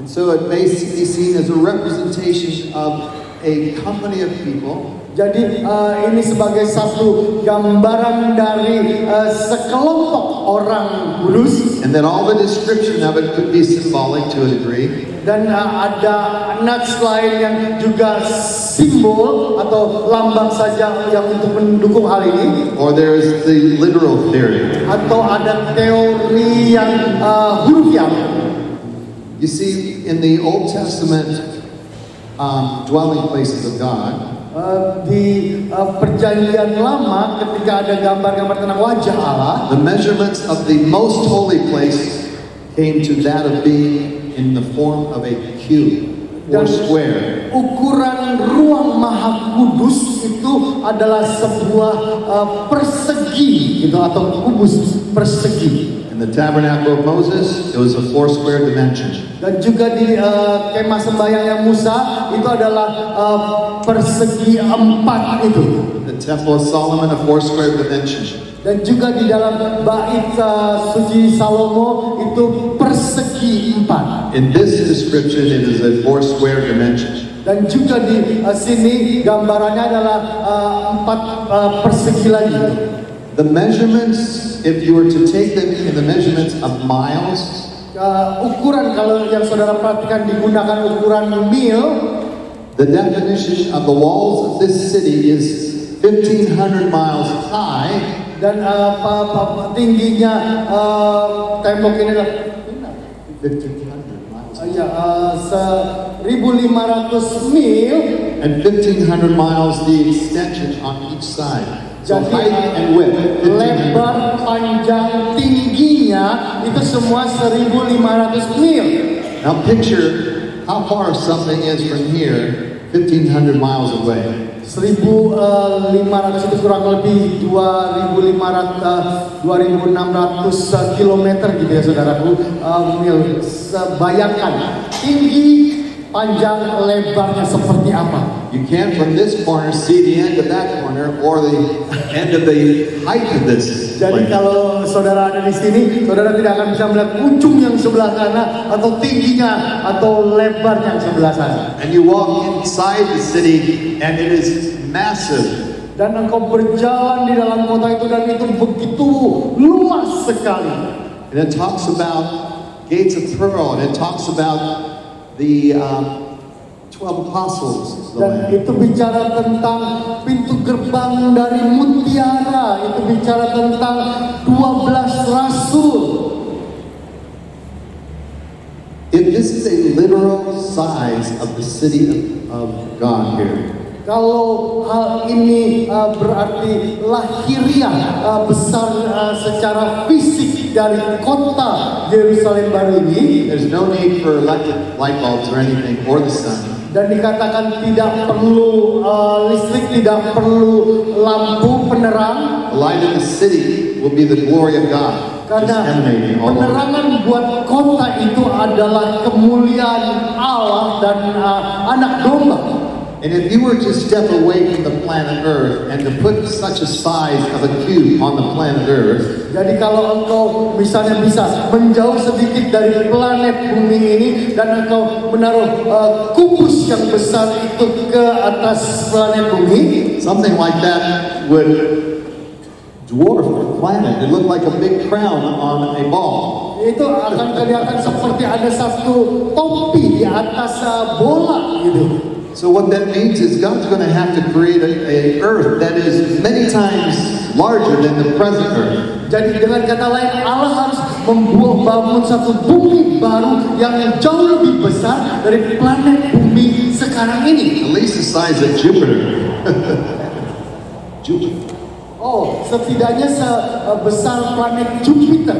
And so it may be seen as a representation of a company of people. Jadi ini sebagai satu gambaran dari sekelompok orang kudus. And then all the description of it could be symbolic to a degree. Dan ada nats lain yang juga simbol atau lambang saja yang untuk mendukung hal ini. Or there is the literal theory. Atau ada teori yang hurufiah. You see, in the Old Testament dwelling places of God, di perjanjian lama ketika ada gambar-gambar tentang wajah Allah, the measurements of the most holy place came to that of being in the form of a cube or square. Ukuran ruang maha kudus itu adalah sebuah persegi gitu atau kubus persegi. In the tabernacle of Moses, it was a 4 square dimension. Dan juga di kemah sembahyangnya Musa itu adalah persegi 4 itu. The temple of Solomon, a 4 square dimension. Dan juga di dalam bait suci Salomo itu persegi 4. In this description, it is a 4 square dimension. Dan juga di sini gambarannya adalah 4 persegi lagi. The measurements, if you were to take them in the measurements of miles, ukuran kalau yang saudara perhatikan digunakan ukuran mil. The definition of the walls of this city is 1,500 miles high dan tingginya tembok ini adalah 1.500 mil, and 1,500 miles the extension on each side. So height and width, lebar, panjang, tingginya itu semua 1.500 mil. Now picture how far something is from here, 1,500 miles away. 1.500 itu kurang lebih 2.600 kilometer gitu ya saudaraku, mil. Bayangkan tinggi, panjang, lebarnya seperti apa. You can't from this corner see the end of that corner or the end of the height of this. Jadi kalau saudara ada di sini, saudara tidak akan bisa melihat ujung yang sebelah sana atau tingginya atau lebarnya yang sebelah sana. And you walk inside the city and it is massive. Dan engkau berjalan di dalam kota itu dan itu begitu luas sekali. And it talks about gates of pearl, and it talks about the 12 apostles. Dan itu bicara tentang pintu gerbang dari mutiara, itu bicara tentang 12 rasul. If this is a literal size of the city of God here. Kalau hal ini berarti lahiriah besar secara fisik dari kota Yerusalem baru ini, there's no need for electric light bulbs or anything or the sun. Dan dikatakan tidak perlu listrik, tidak perlu lampu penerang. The light of the city will be the glory of God. Karena penerangan buat kota itu adalah kemuliaan Allah dan anak domba. And if you were to step away from the planet Earth and to put such a size of a cube on the planet Earth, jadi kalau engkau misalnya bisa menjauh sedikit dari planet bumi ini dan engkau menaruh kubus yang besar itu ke atas planet bumi, something like that would dwarf the planet. It looked like a big crown on a ball. Itu akan kelihatan seperti ada satu topi di atas bola gitu. So what that means is God's going to have to create a earth that is many times larger than the present earth. Jadi dengan kata lain, Allah harus membangun satu bumi baru yang jauh lebih besar dari planet bumi sekarang ini. At least the size of Jupiter. Jupiter. Oh, setidaknya sebesar planet Jupiter.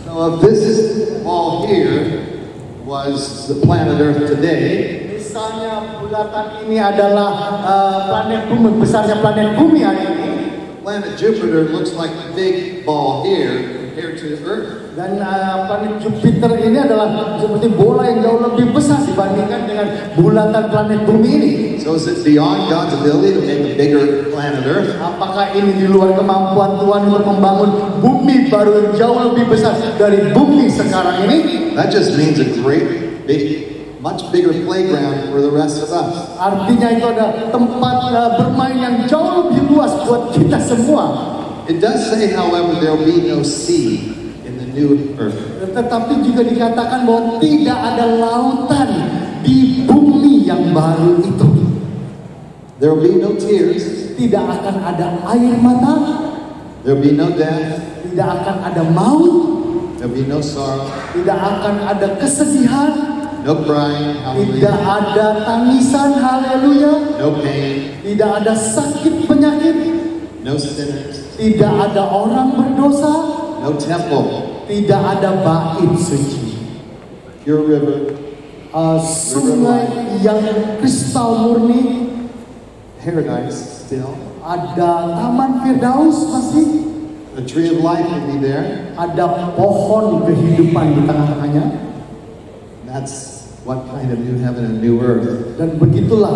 So if this is all here was the planet Earth today. Misalnya bulatan ini adalah planet bumi, besarnya planet bumi hari ini. Planet Jupiter looks like a big ball here compared to Earth. Dan planet Jupiter ini adalah seperti bola yang jauh lebih besar dibandingkan dengan bulatan planet bumi ini. So is it beyond God's ability to make a bigger planet Earth? Apakah ini di luar kemampuan Tuhan untuk membangun bumi baru yang jauh lebih besar dari bumi sekarang ini? That just means a great, big, much bigger playground for the rest of us. Artinya itu ada tempat bermain yang jauh lebih luas buat kita semua. It does say, however, there will be no sea in the new earth. Tetapi juga dikatakan bahwa tidak ada lautan di bumi yang baru itu. There will be no tears. Tidak akan ada air mata. There will be no death. Tidak akan ada maut. There will be no sorrow. Tidak akan ada kesedihan. No crying. Tidak ada tangisan, haleluya. No pain. Tidak ada sakit penyakit. No sinners. Tidak ada orang berdosa. No temple. Tidak ada bait suci. Pure river. Sungai yang kristal murni. Paradise still. Ada taman Firdaus masih. The tree of life will be there. Ada pohon kehidupan di tengah-tengahnya. That's what kind of new heaven and new earth. Dan begitulah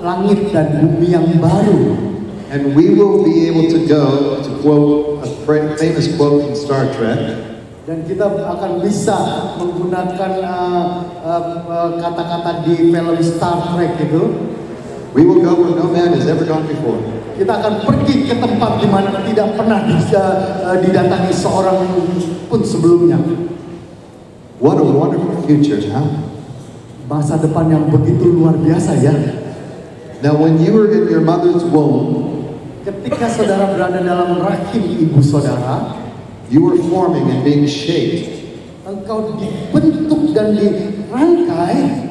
langit dan bumi yang baru. And we will be able to go, to quote a famous quote from Star Trek. Dan kita akan bisa menggunakan kata-kata di film Star Trek itu. We will go where no man has ever gone before. Kita akan pergi ke tempat di mana tidak pernah didatangi seorang pun sebelumnya. What a wonderful future, huh? Masa depan yang begitu luar biasa ya. Now when you were in your mother's womb, Ketika saudara berada dalam rahim ibu saudara, you were forming and being shaped engkau dibentuk dan dirangkai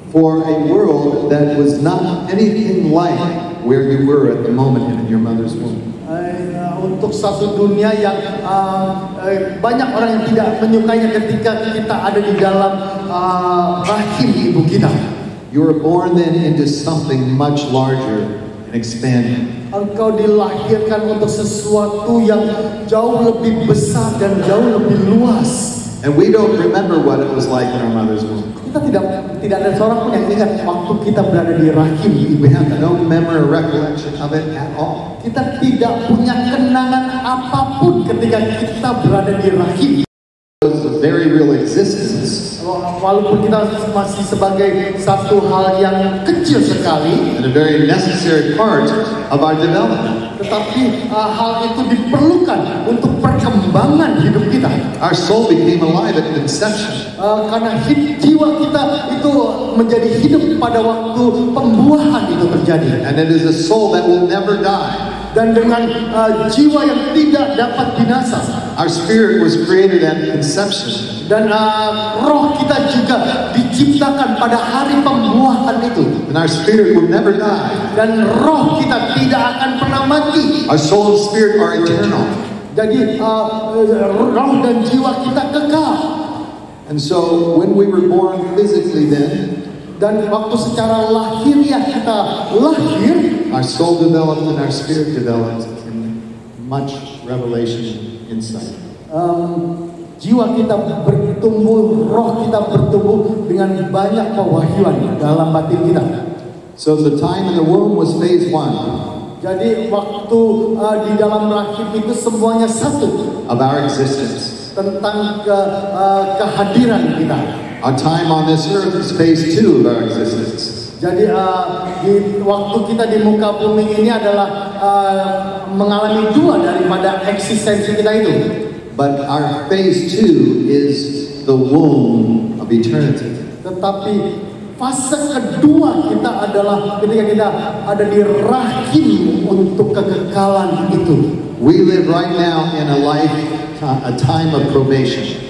for a world that was not anything like where you were at the moment in your mother's womb. Untuk satu dunia yang banyak orang yang tidak menyukainya ketika kita ada di dalam rahim ibu kita. You were born then into something much larger and expanding. Engkau dilahirkan untuk sesuatu yang jauh lebih besar dan jauh lebih luas. And we don't remember what it was like in our mother's womb. Kita tidak ada seorang pun yang ingat waktu kita berada di rahim ibu. We have no memory or recollection of it at all. Kita tidak punya kenangan apapun ketika kita berada di rahim. It was a very real existence. Walaupun kita masih sebagai satu hal yang kecil sekali, and a very necessary part of our development. Tetapi hal itu diperlukan untuk perkembangan hidup kita. Our soul became alive at conception. Karena jiwa kita itu menjadi hidup pada waktu pembuahan itu terjadi. And it is a soul that will never die. Dan dengan jiwa yang tidak dapat binasa. Our spirit was created at conception. Dan roh kita juga diciptakan pada hari pembuahan itu. And our spirit will never die. Dan roh kita tidak akan pernah mati. Our soul and spirit are eternal. Jadi roh dan jiwa kita kekal. And so when we were born physically then, dan waktu secara lahiriah kita lahir, our soul developed and our spirit developed in much revelation insight. Jiwa kita bertumbuh, roh kita bertumbuh dengan banyak pewahyuan dalam batin kita. So the time in the womb was phase 1. Jadi waktu di dalam rahim itu semuanya satu. Of our existence. Tentang kehadiran kita. Our time on this earth is phase 2 of our existence. Jadi waktu kita di muka bumi ini adalah mengalami dua daripada eksistensi kita itu. But our phase 2 is the womb of eternity. Tetapi fase kedua kita adalah ketika kita ada di rahim untuk kekekalan itu. We live right now in a time of probation.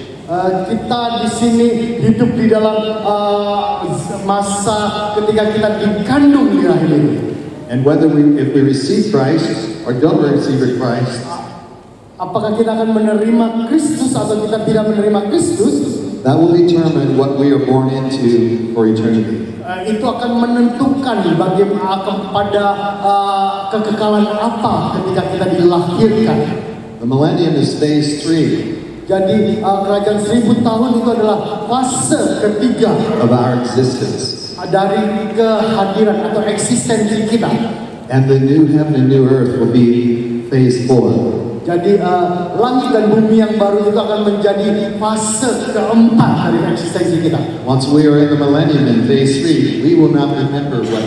Kita di sini hidup di dalam masa ketika kita dikandung di rahim ini. And if we receive Christ or don't receive Christ, apakah kita akan menerima Kristus atau kita tidak menerima Kristus? That will determine what we are born into for eternity. Itu akan menentukan bagaimana kepada kekekalan apa ketika kita dilahirkan. The millennium is phase 3. Jadi kerajaan 1000 tahun itu adalah fase ketiga of our existence. Dari kehadiran atau eksistensi kita. And the new heaven and new earth will be phase 4. Jadi langit dan bumi yang baru itu akan menjadi fase keempat dari eksistensi kita. Once we are in the millennium in phase 3, we will not remember what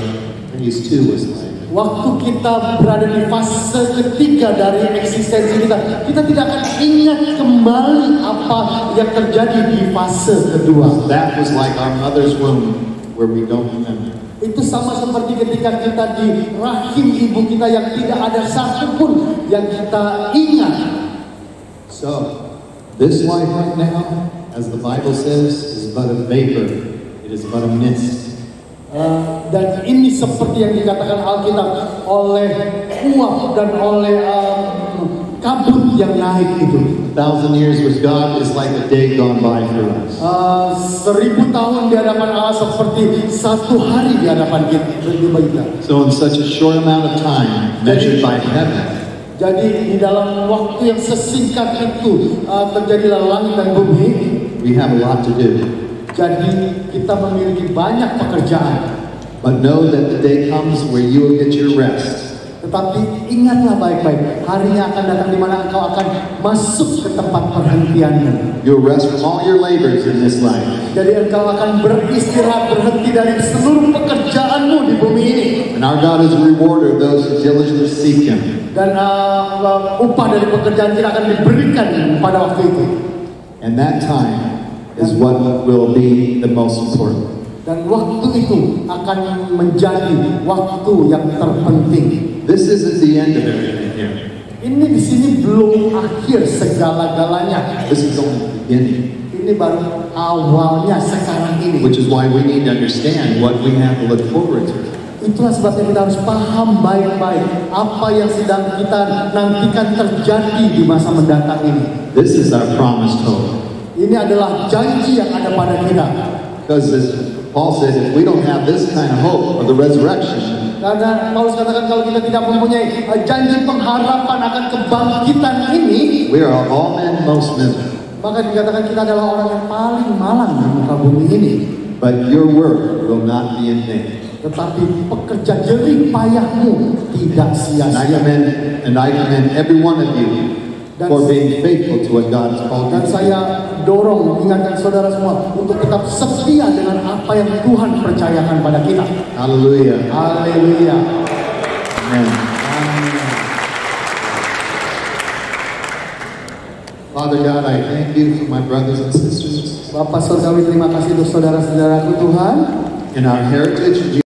phase 2 was like. Waktu kita berada di fase ketiga dari eksistensi kita, kita tidak akan ingat kembali apa yang terjadi di fase kedua. That was like our mother's womb, where we don't remember. Itu sama seperti ketika kita di rahim ibu kita yang tidak ada satupun yang kita ingat. So, this life right now, as the Bible says, is but a vapor. It is but a mist. Dan ini seperti yang dikatakan Alkitab oleh uap dan oleh kabut yang naik itu. 1,000 years with God is like a day gone by for us. 1000 tahun di hadapan Allah seperti satu hari di hadapan kita. So in such a short amount of time, measured by heaven. Jadi di dalam waktu yang sesingkat itu terjadilah langit dan bumi. We have a lot to do. Jadi kita memiliki banyak pekerjaan. But know that the day comes where you will get your rest. Tetapi ingatlah baik-baik, harinya akan datang di mana engkau akan masuk ke tempat perhentianmu. You'll rest from all your labors in this life. Jadi engkau akan beristirahat, berhenti dari seluruh pekerjaanmu di bumi ini. And our God is a rewarder of those who diligently seek Him. Dan upah dari pekerjaan kita akan diberikan pada waktu itu. And that time is what will be the most important. Dan waktu itu akan menjadi waktu yang terpenting. This isn't the end of everything here. Ini di sini belum akhir segala-galanya. This is only the beginning. Ini baru awalnya sekarang ini. Which is why we need to understand what we have to look forward to. Itulah sebabnya kita harus paham baik-baik apa yang sedang kita nantikan terjadi di masa mendatang ini. This is our promised hope. Ini adalah janji yang ada pada kita. Because as Paul said, if we don't have this kind of hope of the resurrection, karena Paulus katakan kalau kita tidak mempunyai janji pengharapan akan kebangkitan ini, we are all men most miserable. maka dikatakan kita adalah orang yang paling malang di muka bumi ini. But your work will not be in vain. Tetapi pekerja jerih payahmu tidak sia-sia. And I commend every one of you for being faithful to what God has called you. Dan saya dorong mengingatkan saudara semua untuk tetap setia dengan apa yang Tuhan percayakan pada kita. Hallelujah. Haleluya. Amen. Father God, I thank you for my brothers and sisters. Bapak Surgawi, terima kasih untuk saudara-saudaraku Tuhan. In our heritage,